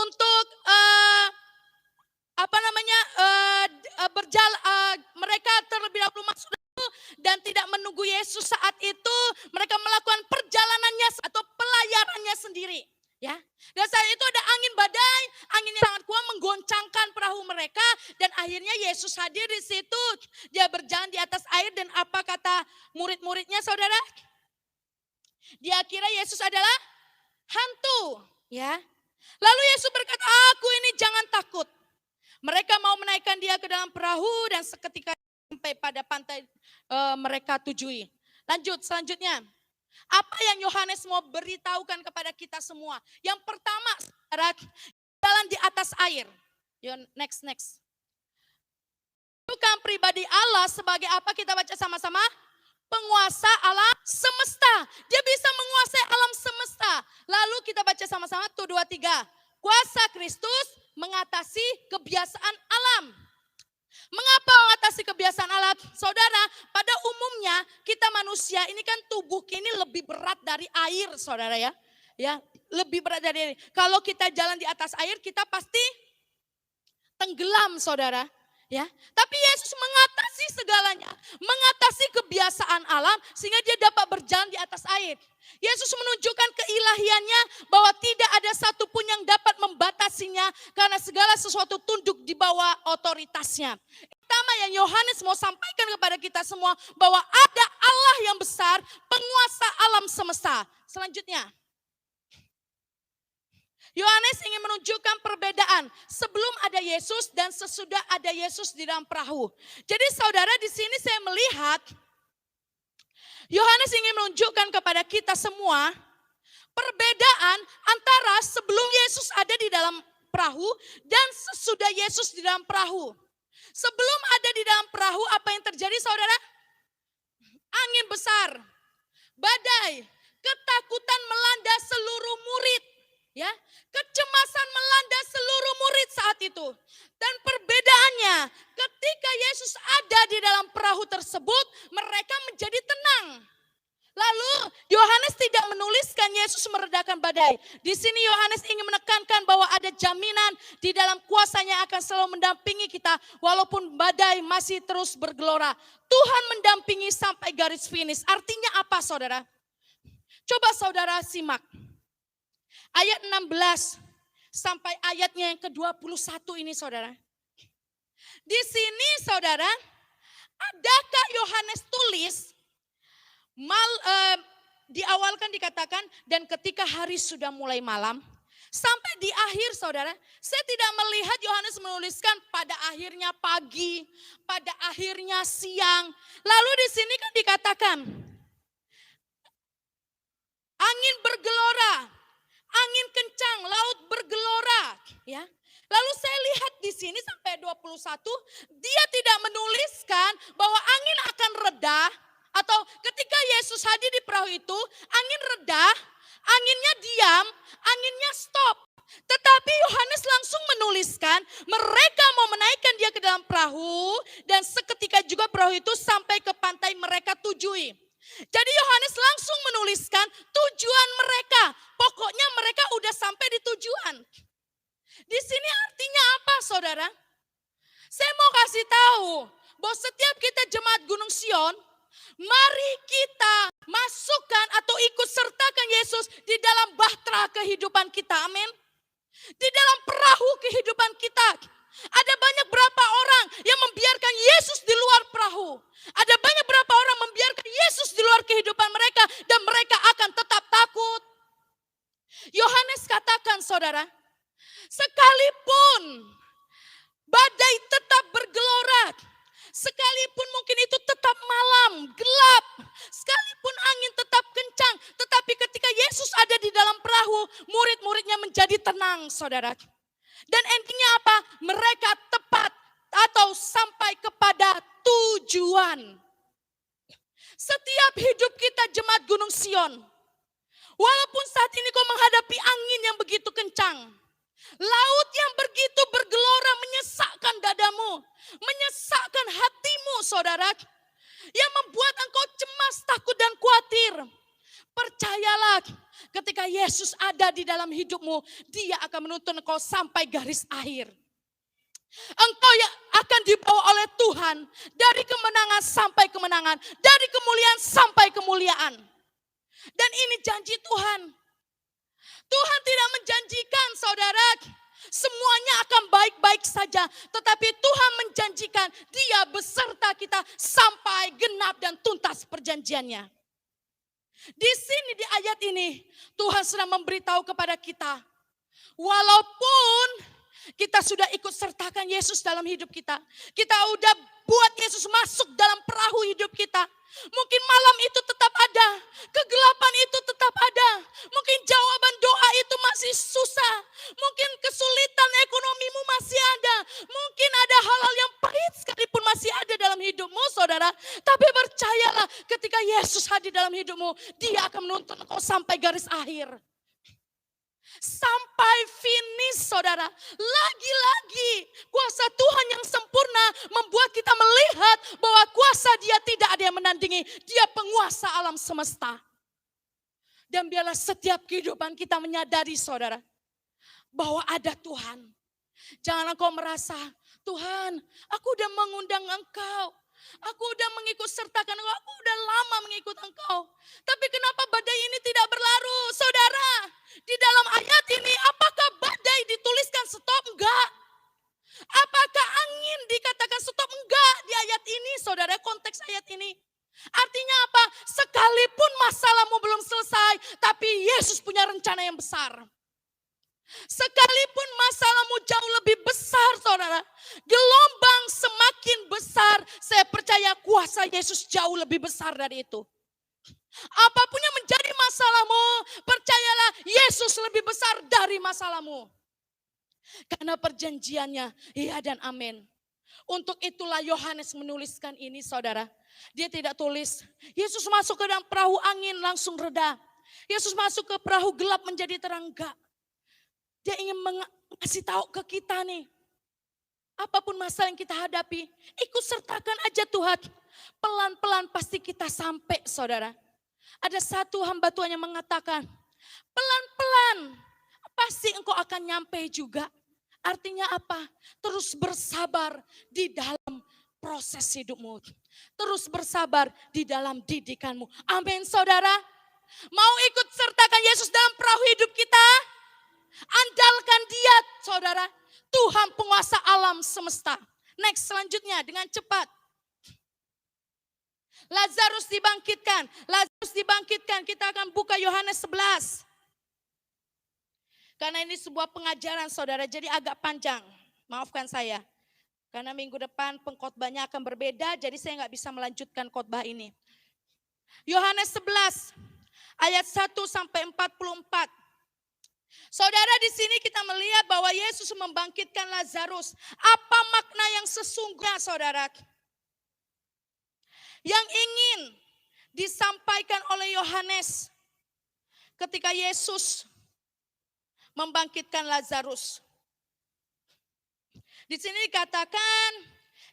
untuk berjalan, mereka terlebih dahulu masuk dan tidak menunggu Yesus saat itu, mereka melakukan perjalanannya atau pelayarannya sendiri. Ya, dan saat itu ada angin badai, angin yang sangat kuat menggoncangkan perahu mereka dan akhirnya Yesus hadir di situ. Dia berjalan di atas air dan apa kata murid-muridnya saudara? Dia kira Yesus adalah hantu, ya. Lalu Yesus berkata, "Aku ini, jangan takut." Mereka mau menaikkan dia ke dalam perahu dan seketika sampai pada pantai mereka tujui. Lanjut selanjutnya. Apa yang Yohanes mau beritahukan kepada kita semua? Yang pertama, jalan di atas air. Next. Bukan pribadi Allah sebagai apa kita baca sama-sama? Penguasa alam semesta. Dia bisa menguasai alam semesta. Lalu kita baca sama-sama, 1, 2, 3. Kuasa Kristus mengatasi kebiasaan alam. Mengapa mengatasi kebiasaan alam? Saudara, pada umumnya kita manusia ini kan tubuh ini lebih berat dari air, saudara ya. Ya, lebih berat dari air. Kalau kita jalan di atas air, kita pasti tenggelam, saudara. Ya, tapi Yesus mengatasi segalanya, mengatasi kebiasaan alam sehingga dia dapat berjalan di atas air. Yesus menunjukkan keilahiannya bahwa tidak ada satupun yang dapat membatasinya karena segala sesuatu tunduk di bawah otoritasnya. Pertama yang Yohanes mau sampaikan kepada kita semua bahwa ada Allah yang besar, penguasa alam semesta. Selanjutnya, Yohanes ingin menunjukkan perbedaan sebelum ada Yesus dan sesudah ada Yesus di dalam perahu. Jadi saudara, di sini saya melihat Yohanes ingin menunjukkan kepada kita semua perbedaan antara sebelum Yesus ada di dalam perahu dan sesudah Yesus di dalam perahu. Sebelum ada di dalam perahu, apa yang terjadi saudara? Angin besar, badai, ketakutan melanda seluruh murid. Ya, kecemasan melanda seluruh murid saat itu. Dan perbedaannya, ketika Yesus ada di dalam perahu tersebut, mereka menjadi tenang. Lalu Yohanes tidak menuliskan Yesus meredakan badai. Di sini Yohanes ingin menekankan bahwa ada jaminan di dalam kuasanya akan selalu mendampingi kita walaupun badai masih terus bergelora. Tuhan mendampingi sampai garis finish. Artinya apa saudara? Coba saudara simak. Ayat 16 sampai ayatnya yang ke-21 ini saudara. Di sini saudara, adakah Yohanes tulis, di awal kan dikatakan, dan ketika hari sudah mulai malam, Sampai di akhir saudara, saya tidak melihat Yohanes menuliskan pada akhirnya pagi, pada akhirnya siang. Lalu di sini kan dikatakan, angin bergelora, angin kencang, laut bergelora. Ya. Lalu saya lihat di sini sampai 21, dia tidak menuliskan bahwa angin akan reda, atau ketika Yesus hadir di perahu itu, angin reda, anginnya diam, anginnya stop. Tetapi Yohanes langsung menuliskan mereka mau menaikkan dia ke dalam perahu dan seketika juga perahu itu sampai ke pantai mereka tujui. Jadi Yohanes langsung menuliskan tujuan mereka. Pokoknya mereka udah sampai di tujuan. Di sini artinya apa saudara? Saya mau kasih tahu bahwa setiap kita jemaat Gunung Sion, mari kita masukkan atau ikut sertakan Yesus di dalam bahtera kehidupan kita. Amin. Di dalam perahu kehidupan kita. Ada banyak berapa orang yang membiarkan Yesus di luar perahu. Ada banyak berapa orang membiarkan Yesus di luar kehidupan mereka dan mereka akan tetap takut. Yohanes katakan saudara, sekalipun badai tetap bergelora, sekalipun mungkin itu tetap malam, gelap, sekalipun angin tetap kencang, tetapi ketika Yesus ada di dalam perahu, murid-muridnya menjadi tenang, saudara. Dan endingnya apa? Mereka tepat atau sampai kepada tujuan. Setiap hidup kita jemaat Gunung Sion, walaupun saat ini kau menghadapi angin yang begitu kencang, laut yang begitu bergelora menyesakkan dadamu, menyesakkan hatimu saudara, yang membuat engkau cemas, takut dan khawatir. Percayalah, ketika Yesus ada di dalam hidupmu, dia akan menuntun engkau sampai garis akhir. Engkau yang akan dibawa oleh Tuhan dari kemenangan sampai kemenangan, dari kemuliaan sampai kemuliaan. Dan ini janji Tuhan. Tuhan tidak menjanjikan saudara semuanya akan baik-baik saja. Tetapi Tuhan menjanjikan dia beserta kita sampai genap dan tuntas perjanjiannya. Di sini di ayat ini Tuhan sedang memberitahu kepada kita. Walaupun kita sudah ikut sertakan Yesus dalam hidup kita. Kita udah buat Yesus masuk dalam perahu hidup kita. Mungkin malam itu tetap ada. Kegelapan itu tetap ada. Mungkin jawaban doa itu masih susah. Mungkin kesulitan ekonomimu masih ada. Mungkin ada hal-hal yang pahit sekalipun masih ada dalam hidupmu saudara. Tapi percayalah ketika Yesus hadir dalam hidupmu, dia akan menuntun engkau sampai garis akhir. Sampai finish saudara. Lagi-lagi kuasa Tuhan yang sempurna membuat kita melihat bahwa kuasa dia tidak ada yang menandingi. Dia penguasa alam semesta. Dan biarlah setiap kehidupan kita menyadari saudara, bahwa ada Tuhan. Jangan engkau merasa, Tuhan aku udah mengundang engkau. Aku udah mengikut sertakan engkau, aku udah lama mengikut engkau. Tapi kenapa badai ini tidak berlalu? Saudara, di dalam ayat ini apakah badai dituliskan stop? Enggak. Apakah angin dikatakan stop? Enggak di ayat ini saudara, konteks ayat ini. Artinya apa? Sekalipun masalahmu belum selesai, tapi Yesus punya rencana yang besar. Sekalipun masalahmu jauh lebih besar saudara, gelombang semakin besar, saya percaya kuasa Yesus jauh lebih besar dari itu. Apapun yang menjadi masalahmu, percayalah Yesus lebih besar dari masalahmu. Karena perjanjiannya iya dan amin. Untuk itulah Yohanes menuliskan ini saudara. Dia tidak tulis, Yesus masuk ke dalam perahu angin langsung reda. Yesus masuk ke perahu gelap menjadi terang, enggak. Dia ingin mengasih tahu ke kita nih. Apapun masalah yang kita hadapi, ikut sertakan aja Tuhan. Pelan-pelan pasti kita sampai saudara. Ada satu hamba Tuhan yang mengatakan, pelan-pelan pasti engkau akan nyampe juga. Artinya apa? Terus bersabar di dalam proses hidupmu. Terus bersabar di dalam didikanmu. Amin saudara. Mau ikut sertakan Yesus dalam perahu hidup kita? Andalkan dia saudara, Tuhan penguasa alam semesta. Next selanjutnya dengan cepat. Lazarus dibangkitkan. Lazarus dibangkitkan. Kita akan buka Yohanes 11. Karena ini sebuah pengajaran saudara, jadi agak panjang. Maafkan saya. Karena minggu depan pengkhotbahnya akan berbeda, jadi saya nggak bisa melanjutkan khotbah ini. Yohanes 11 ayat 1 sampai 44. Saudara, di sini kita melihat bahwa Yesus membangkitkan Lazarus. Apa makna yang sesungguhnya saudara? Yang ingin disampaikan oleh Yohanes ketika Yesus membangkitkan Lazarus. Di sini dikatakan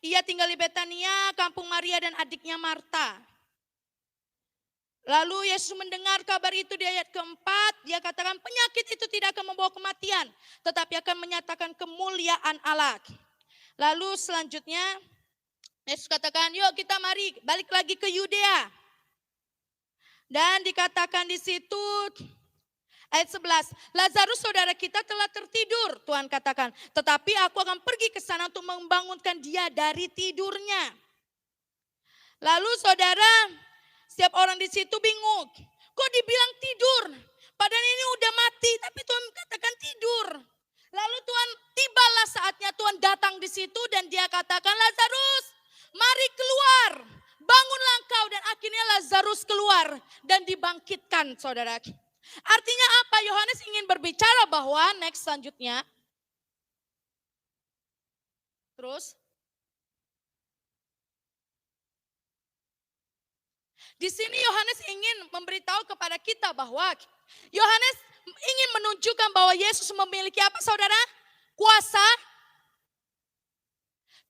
ia tinggal di Betania, kampung Maria dan adiknya Marta. Lalu Yesus mendengar kabar itu di ayat keempat, dia katakan penyakit itu tidak akan membawa kematian, tetapi akan menyatakan kemuliaan Allah. Lalu selanjutnya Yesus katakan, yuk kita mari balik lagi ke Yudea. Dan dikatakan di situ ayat 11, Lazarus saudara kita telah tertidur, Tuhan katakan. Tetapi aku akan pergi ke sana untuk membangunkan dia dari tidurnya. Lalu saudara, setiap orang di situ bingung. Kok dibilang tidur? Padahal ini udah mati, tapi Tuhan katakan tidur. Lalu Tuhan tibalah saatnya Tuhan datang di situ dan dia katakan, Lazarus, mari keluar. Bangunlah engkau, dan akhirnya Lazarus keluar dan dibangkitkan saudara. Artinya apa? Yohanes ingin berbicara bahwa next selanjutnya. Terus. Di sini Yohanes ingin memberitahu kepada kita bahwa Yohanes ingin menunjukkan bahwa Yesus memiliki apa saudara? Kuasa,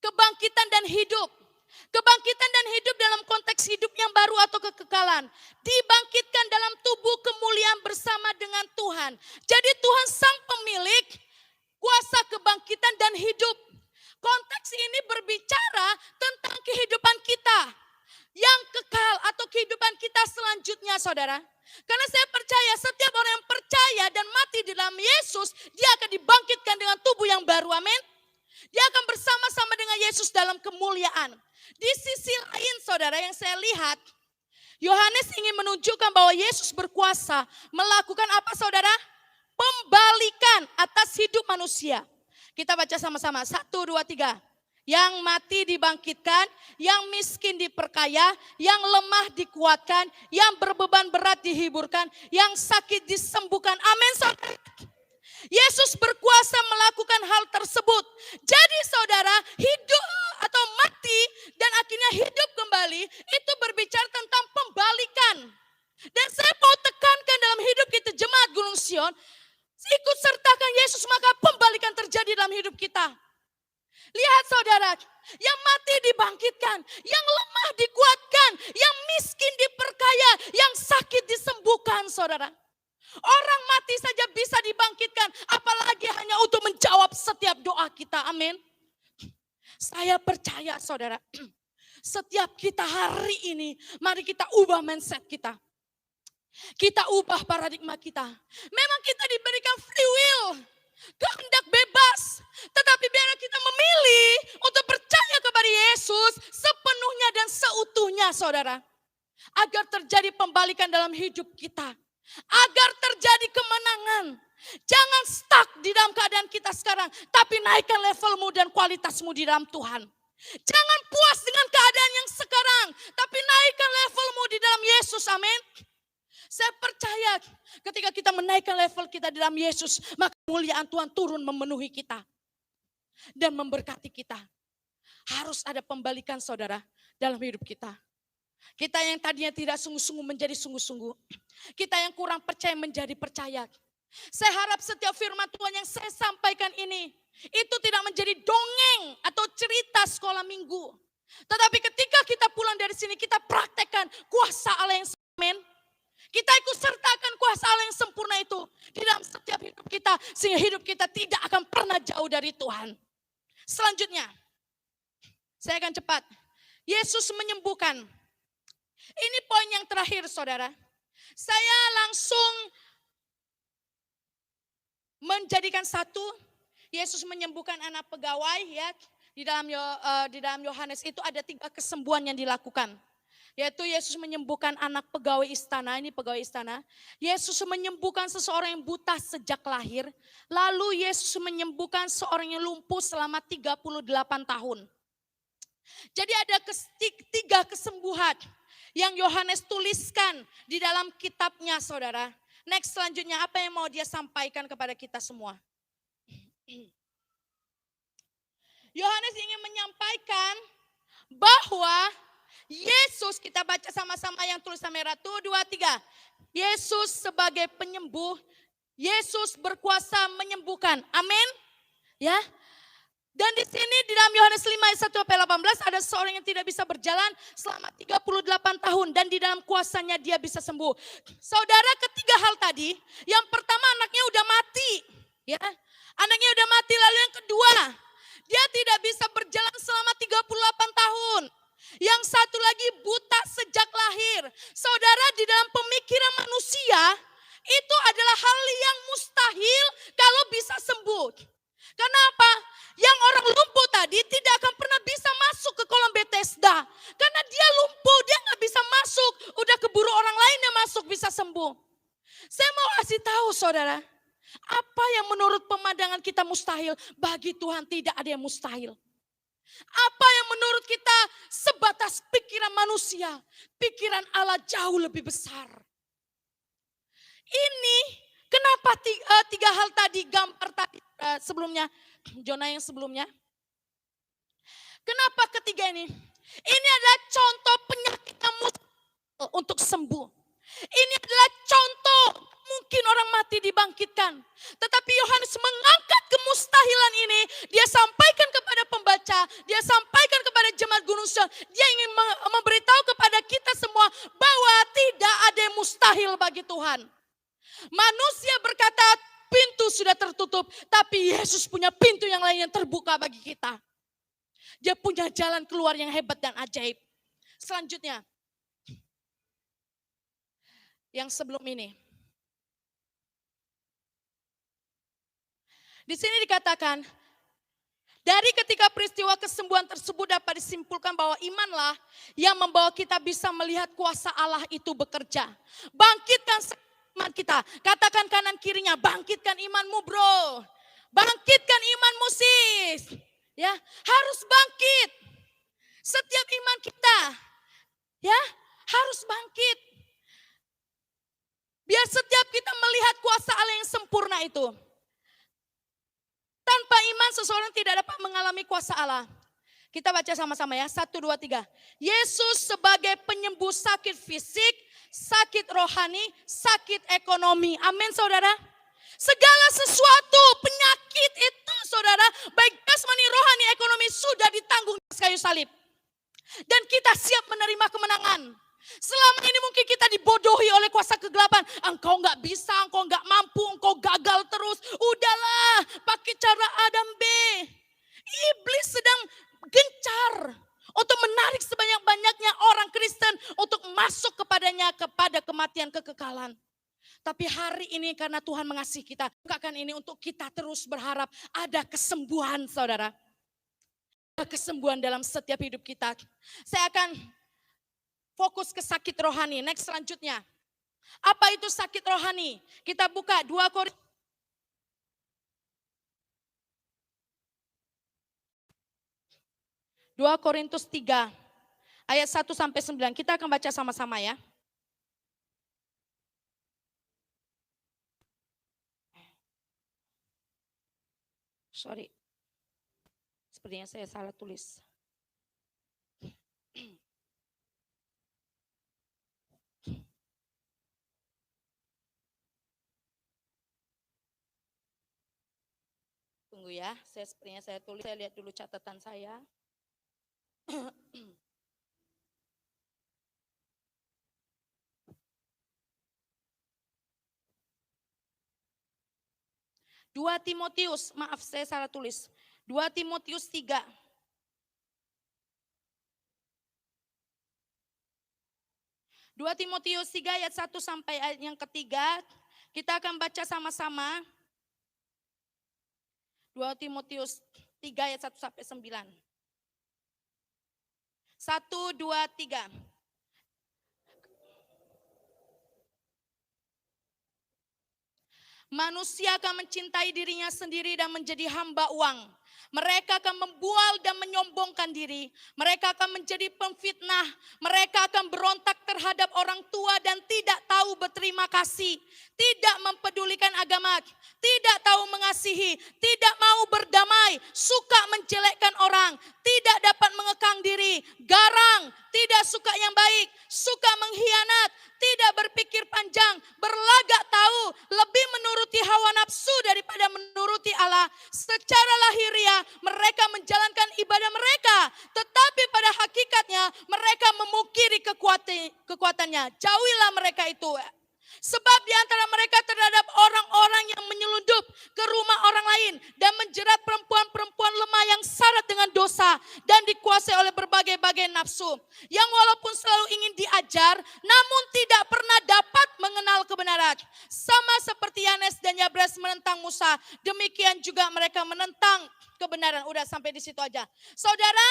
kebangkitan dan hidup. Kebangkitan dan hidup dalam konteks hidup yang baru atau kekekalan. Dibangkitkan dalam tubuh kemuliaan bersama dengan Tuhan. Jadi Tuhan sang pemilik kuasa kebangkitan dan hidup. Konteks ini berbicara tentang kehidupan kita yang kekal atau kehidupan kita selanjutnya saudara. Karena saya percaya setiap orang yang percaya dan mati di dalam Yesus, dia akan dibangkitkan dengan tubuh yang baru, amin. Dia akan bersama-sama dengan Yesus dalam kemuliaan. Di sisi lain saudara yang saya lihat, Yohanes ingin menunjukkan bahwa Yesus berkuasa melakukan apa saudara? Pembalikan atas hidup manusia. Kita baca sama-sama, 1, 2, 3. Yang mati dibangkitkan, yang miskin diperkaya, yang lemah dikuatkan, yang berbeban berat dihiburkan, yang sakit disembuhkan. Amin saudara. Yesus berkuasa melakukan hal tersebut. Jadi saudara, hidup atau mati dan akhirnya hidup kembali itu berbicara tentang pembalikan. Dan saya mau tekankan dalam hidup kita jemaat Gunung Sion, ikut sertakan Yesus maka pembalikan terjadi dalam hidup kita. Lihat saudara, yang mati dibangkitkan, yang lemah dikuatkan, yang miskin diperkaya, yang sakit disembuhkan saudara. Orang mati saja bisa dibangkitkan, apalagi hanya untuk menjawab setiap doa kita, amin. Saya percaya saudara, setiap kita hari ini, mari kita ubah mindset kita. Kita ubah paradigma kita. Memang kita diberikan free will, kehendak bebas. Tetapi biar kita memilih untuk percaya kepada Yesus sepenuhnya dan seutuhnya saudara. Agar terjadi pembalikan dalam hidup kita. Agar terjadi kemenangan. Jangan stuck di dalam keadaan kita sekarang. Tapi naikkan levelmu dan kualitasmu di dalam Tuhan. Jangan puas dengan keadaan yang sekarang. Tapi naikkan levelmu di dalam Yesus, amin. Saya percaya ketika kita menaikkan level kita di dalam Yesus. Maka kemuliaan Tuhan turun memenuhi kita. Dan memberkati kita. Harus ada pembalikan saudara dalam hidup kita. Kita yang tadinya tidak sungguh-sungguh menjadi sungguh-sungguh. Kita yang kurang percaya menjadi percaya. Saya harap setiap firman Tuhan yang saya sampaikan ini, itu tidak menjadi dongeng atau cerita sekolah minggu. Tetapi ketika kita pulang dari sini, kita praktekkan kuasa Allah yang sempurna. Kita ikut sertakan kuasa Allah yang sempurna itu di dalam setiap hidup kita. Sehingga hidup kita tidak akan pernah jauh dari Tuhan. Selanjutnya, saya akan cepat. Yesus menyembuhkan. Ini poin yang terakhir saudara. Saya langsung menjadikan satu. Yesus menyembuhkan anak pegawai ya. Di dalam Yohanes itu ada 3 kesembuhan yang dilakukan. Yaitu Yesus menyembuhkan anak pegawai istana, ini pegawai istana. Yesus menyembuhkan seseorang yang buta sejak lahir. Lalu Yesus menyembuhkan seorang yang lumpuh selama 38 tahun. Jadi ada tiga kesembuhan yang Yohanes tuliskan di dalam kitabnya, saudara. Next, selanjutnya apa yang mau dia sampaikan kepada kita semua? Yohanes ingin menyampaikan bahwa Yesus, kita baca sama-sama yang tulisan merah, 2, 3. Yesus sebagai penyembuh, Yesus berkuasa menyembuhkan. Amin. Ya. Dan di sini di dalam Yohanes 5 ayat 1 sampai 18 ada seorang yang tidak bisa berjalan selama 38 tahun dan di dalam kuasanya dia bisa sembuh. Saudara, ketiga hal tadi, yang pertama anaknya udah mati, ya. Anaknya udah mati, lalu yang kedua, dia tidak bisa berjalan selama 38 tahun. Yang satu lagi buta sejak lahir. Saudara, di dalam pemikiran manusia itu adalah hal yang mustahil kalau bisa sembuh. Kenapa? Yang orang lumpuh tadi tidak akan pernah bisa masuk ke kolam Bethesda. Karena dia lumpuh, dia gak bisa masuk. Udah keburu orang lain yang masuk bisa sembuh. Saya mau kasih tahu saudara, apa yang menurut pemandangan kita mustahil, bagi Tuhan tidak ada yang mustahil. Apa yang menurut kita sebatas pikiran manusia, pikiran Allah jauh lebih besar. Ini kenapa tiga hal tadi, gambar tadi sebelumnya, zona yang sebelumnya. Kenapa ketiga ini? Ini adalah contoh penyakit kamu untuk sembuh. Ini adalah contoh mungkin orang mati dibangkitkan. Tetapi Yohanes mengangkat kemustahilan ini. Dia sampaikan kepada pembaca. Dia sampaikan kepada jemaat Gunung Sion. Dia ingin memberitahu kepada kita semua bahwa tidak ada yang mustahil bagi Tuhan. Manusia berkata pintu sudah tertutup. Tapi Yesus punya pintu yang lain yang terbuka bagi kita. Dia punya jalan keluar yang hebat dan ajaib. Selanjutnya. Yang sebelum ini. Di sini dikatakan, dari ketika peristiwa kesembuhan tersebut dapat disimpulkan bahwa imanlah yang membawa kita bisa melihat kuasa Allah itu bekerja. Bangkitkan iman kita. Katakan kanan kirinya, bangkitkan imanmu bro. Bangkitkan imanmu sis. Ya, harus bangkit. Setiap iman kita, ya, harus bangkit. Biar setiap kita melihat kuasa Allah yang sempurna itu. Tanpa iman seseorang tidak dapat mengalami kuasa Allah. Kita baca sama-sama ya, 1, 2, 3. Yesus sebagai penyembuh sakit fisik, sakit rohani, sakit ekonomi. Amin saudara. Segala sesuatu penyakit itu saudara, baik jasmani, rohani, ekonomi sudah ditanggung di kayu salib. Dan kita siap menerima kemenangan. Selama ini mungkin kita dibodohi oleh kuasa kegelapan. Engkau gak bisa, engkau gak mampu, engkau gagal terus. Udahlah, pakai cara A dan B. Iblis sedang gencar untuk menarik sebanyak-banyaknya orang Kristen untuk masuk kepadanya, kepada kematian kekekalan. Tapi hari ini karena Tuhan mengasihi kita, bukakan ini untuk kita terus berharap ada kesembuhan saudara. Ada kesembuhan dalam setiap hidup kita. Saya akan fokus ke sakit rohani. Next selanjutnya. Apa itu sakit rohani? Kita buka 2 Korintus 3 ayat 1 sampai 9. Kita akan baca sama-sama ya. Sorry. Sepertinya saya salah tulis. Tunggu ya, sepertinya saya tulis, saya lihat dulu catatan saya. Dua Timotius, maaf saya salah tulis. 2 Timotius 3. 2 Timotius 3 ayat 1 sampai ayat yang ketiga. Kita akan baca sama-sama. 2 Timotius 3 ayat 1 sampai 9. 1, 2, 3. Manusia akan mencintai dirinya sendiri dan menjadi hamba uang. Mereka akan membual dan menyombongkan diri. Mereka akan menjadi pemfitnah. Mereka akan berontak terhadap orang tua dan tidak tahu berterima kasih. Tidak mempedulikan agama. Tidak tahu mengasihi. Tidak mau berdamai. Suka menjelekkan orang. Tidak dapat mengekang diri. Garang. Tidak suka yang baik. Suka mengkhianat. Tidak berpikir panjang. Berlagak tahu. Lebih menuruti hawa nafsu daripada menuruti Allah. Secara lahiriah mereka menjalankan ibadah mereka, tetapi pada hakikatnya mereka memungkiri kekuatannya. Jauhilah mereka itu. Sebab di antara mereka terhadap orang-orang yang menyelundup ke rumah orang lain dan menjerat perempuan-perempuan lemah yang syarat dengan dosa dan dikuasai oleh berbagai-bagai nafsu. Yang walaupun selalu ingin diajar, namun tidak pernah dapat mengenal kebenaran. Sama seperti Yanes dan Yabres menentang Musa, demikian juga mereka menentang kebenaran. Udah sampai di situ aja. Saudara,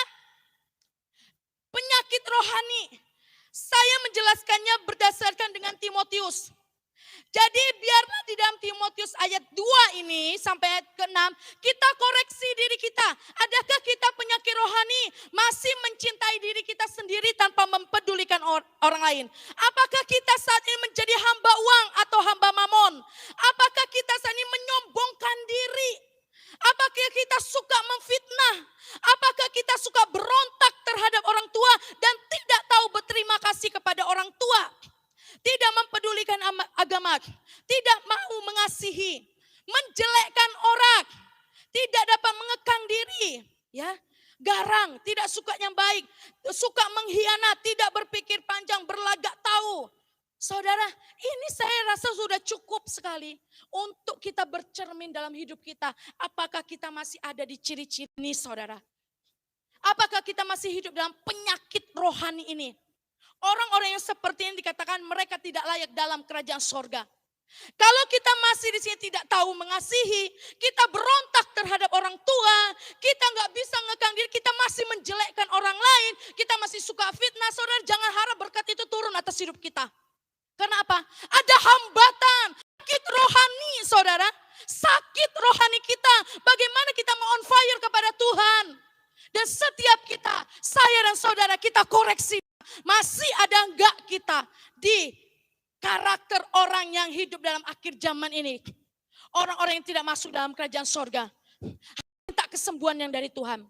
penyakit rohani. Saya menjelaskannya berdasarkan dengan Timotius. Jadi biarlah di dalam Timotius ayat 2 ini sampai ayat ke-6 kita koreksi diri kita. Adakah kita penyakit rohani masih mencintai diri kita sendiri tanpa mempedulikan orang lain? Apakah kita saat ini menjadi hamba uang atau hamba mamon? Apakah kita saat ini menyombongkan diri? Apakah kita suka memfitnah? Apakah kita suka berontak terhadap orang tua dan tidak tahu berterima kasih kepada orang tua? Tidak mempedulikan agama, tidak mau mengasihi, menjelekkan orang, tidak dapat mengekang diri, ya, garang, tidak suka yang baik, suka mengkhianat, tidak berpikir panjang, berlagak tahu. Saudara, ini saya rasa sudah cukup sekali untuk kita bercermin dalam hidup kita. Apakah kita masih ada di ciri-ciri ini, saudara? Apakah kita masih hidup dalam penyakit rohani ini? Orang-orang yang seperti ini dikatakan mereka tidak layak dalam kerajaan sorga. Kalau kita masih di sini tidak tahu mengasihi, kita berontak terhadap orang tua, kita nggak bisa ngekang diri, kita masih menjelekkan orang lain, kita masih suka fitnah, saudara, jangan harap berkat itu turun atas hidup kita. Karena apa? Ada hambatan, sakit rohani, saudara. Sakit rohani kita. Bagaimana kita mau on fire kepada Tuhan. Dan setiap kita, saya dan saudara, kita koreksi. Masih ada enggak kita di karakter orang yang hidup dalam akhir zaman ini. Orang-orang yang tidak masuk dalam kerajaan sorga. Minta kesembuhan yang dari Tuhan.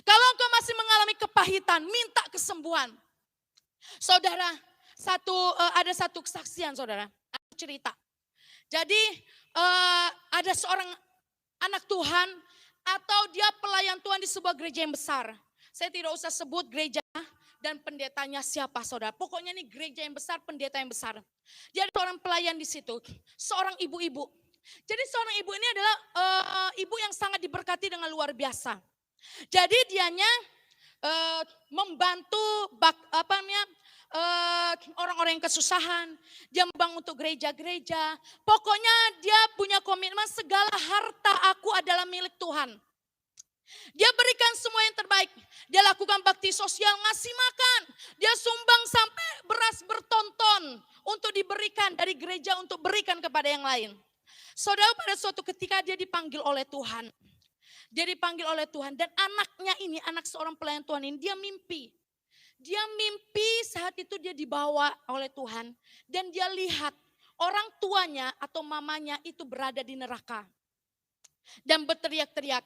Kalau engkau masih mengalami kepahitan, minta kesembuhan. Saudara, ada satu kesaksian, saudara, aku cerita. Jadi ada seorang anak Tuhan atau dia pelayan Tuhan di sebuah gereja yang besar. Saya tidak usah sebut gereja dan pendetanya siapa, saudara. Pokoknya ini gereja yang besar, pendeta yang besar. Dia ada seorang pelayan di situ, seorang ibu-ibu. Jadi seorang ibu ini adalah ibu yang sangat diberkati dengan luar biasa. Jadi dianya membantu orang-orang yang kesusahan, dia membangun untuk gereja-gereja. Pokoknya dia punya komitmen segala harta aku adalah milik Tuhan. Dia berikan semua yang terbaik. Dia lakukan bakti sosial, ngasih makan. Dia sumbang sampai beras bertonton untuk diberikan dari gereja untuk berikan kepada yang lain. Saudara, pada suatu ketika dia dipanggil oleh Tuhan. Dia dipanggil oleh Tuhan dan anaknya ini, anak seorang pelayan Tuhan ini, dia mimpi. Dia mimpi saat itu dia dibawa oleh Tuhan dan dia lihat orang tuanya atau mamanya itu berada di neraka. Dan berteriak-teriak,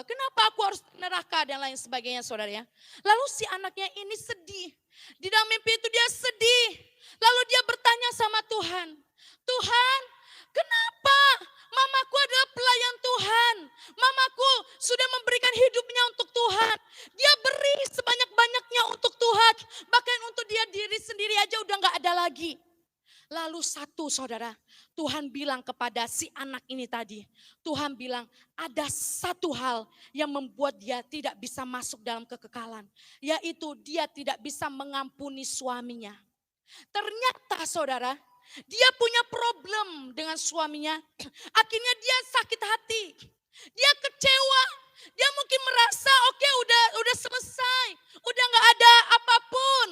kenapa aku harus neraka dan lain sebagainya, saudara ya. Lalu si anaknya ini sedih. Di dalam mimpi itu dia sedih. Lalu dia bertanya sama Tuhan, Tuhan, kenapa mamaku adalah pelayan Tuhan. Mamaku sudah memberikan hidupnya untuk Tuhan. Dia beri sebanyak-banyaknya untuk Tuhan. Bahkan untuk dia diri sendiri aja udah gak ada lagi. Lalu satu, saudara, Tuhan bilang kepada si anak ini tadi. Tuhan bilang ada satu hal yang membuat dia tidak bisa masuk dalam kekekalan. Yaitu dia tidak bisa mengampuni suaminya. Ternyata, saudara, dia punya problem dengan suaminya. Akhirnya dia sakit hati. Dia kecewa. Dia mungkin merasa oke, udah selesai. Udah gak ada apapun.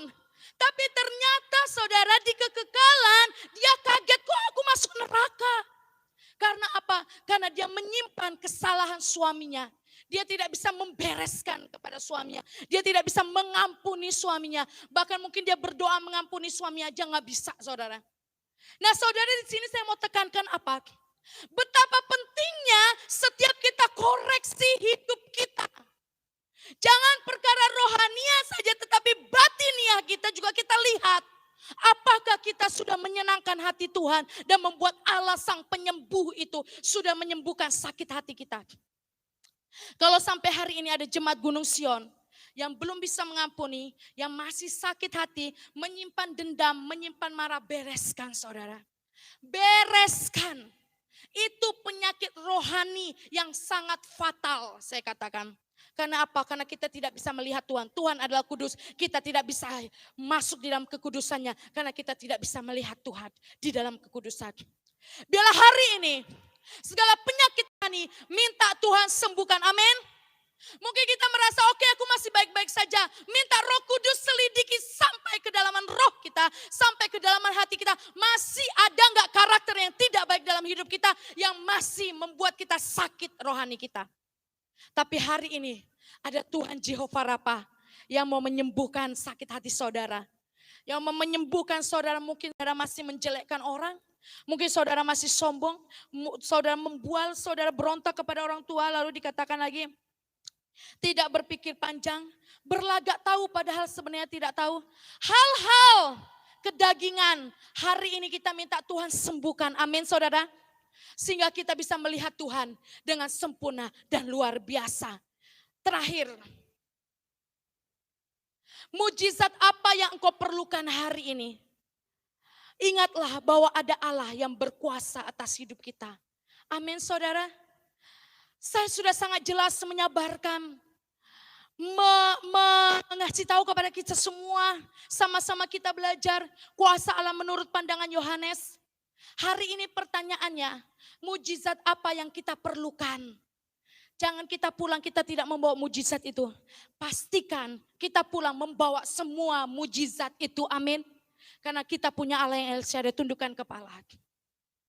Tapi ternyata, saudara, di kekekalan dia kaget, kok aku masuk neraka. dia menyimpan kesalahan suaminya. Dia tidak bisa membereskan kepada suaminya. Dia tidak bisa mengampuni suaminya. Bahkan mungkin dia berdoa mengampuni suaminya aja nggak bisa, saudara. Nah, saudara, di sini saya mau tekankan apa? Betapa pentingnya setiap kita koreksi hidup kita. Jangan perkara rohania saja, tetapi batiniah kita juga kita lihat. Apakah kita sudah menyenangkan hati Tuhan dan membuat Allah sang penyembuh itu sudah menyembuhkan sakit hati kita. Kalau sampai hari ini ada jemaat Gunung Sion yang belum bisa mengampuni, yang masih sakit hati, menyimpan dendam, menyimpan marah, bereskan, saudara. Bereskan. Itu penyakit rohani yang sangat fatal, saya katakan. Karena apa? Karena kita tidak bisa melihat Tuhan. Tuhan adalah kudus. Kita tidak bisa masuk di dalam kekudusannya. Karena kita tidak bisa melihat Tuhan di dalam kekudusan. Biarlah hari ini segala penyakit rohani minta Tuhan sembuhkan. Amin. Mungkin kita merasa oke, aku masih baik-baik saja. Minta Roh Kudus selidiki sampai kedalaman roh kita, sampai kedalaman hati kita. Masih ada nggak karakter yang tidak baik dalam hidup kita yang masih membuat kita sakit rohani kita. Tapi hari ini ada Tuhan Jehovah Rafa yang mau menyembuhkan sakit hati saudara. Yang mau menyembuhkan saudara, mungkin saudara masih menjelekkan orang. Mungkin saudara masih sombong, saudara membual, saudara berontak kepada orang tua, lalu dikatakan lagi, tidak berpikir panjang, berlagak tahu padahal sebenarnya tidak tahu. Hal-hal kedagingan hari ini kita minta Tuhan sembuhkan. Amin, saudara. Sehingga kita bisa melihat Tuhan dengan sempurna dan luar biasa. Terakhir, mujizat apa yang engkau perlukan hari ini? Ingatlah bahwa ada Allah yang berkuasa atas hidup kita. Amin, saudara. Saya sudah sangat jelas menyabarkan, mengasih tahu kepada kita semua, sama-sama kita belajar kuasa Allah menurut pandangan Yohanes. Hari ini pertanyaannya, mujizat apa yang kita perlukan? Jangan kita pulang kita tidak membawa mujizat itu. Pastikan kita pulang membawa semua mujizat itu, amin. Karena kita punya Allah yang El Shaddai, tundukkan kepala.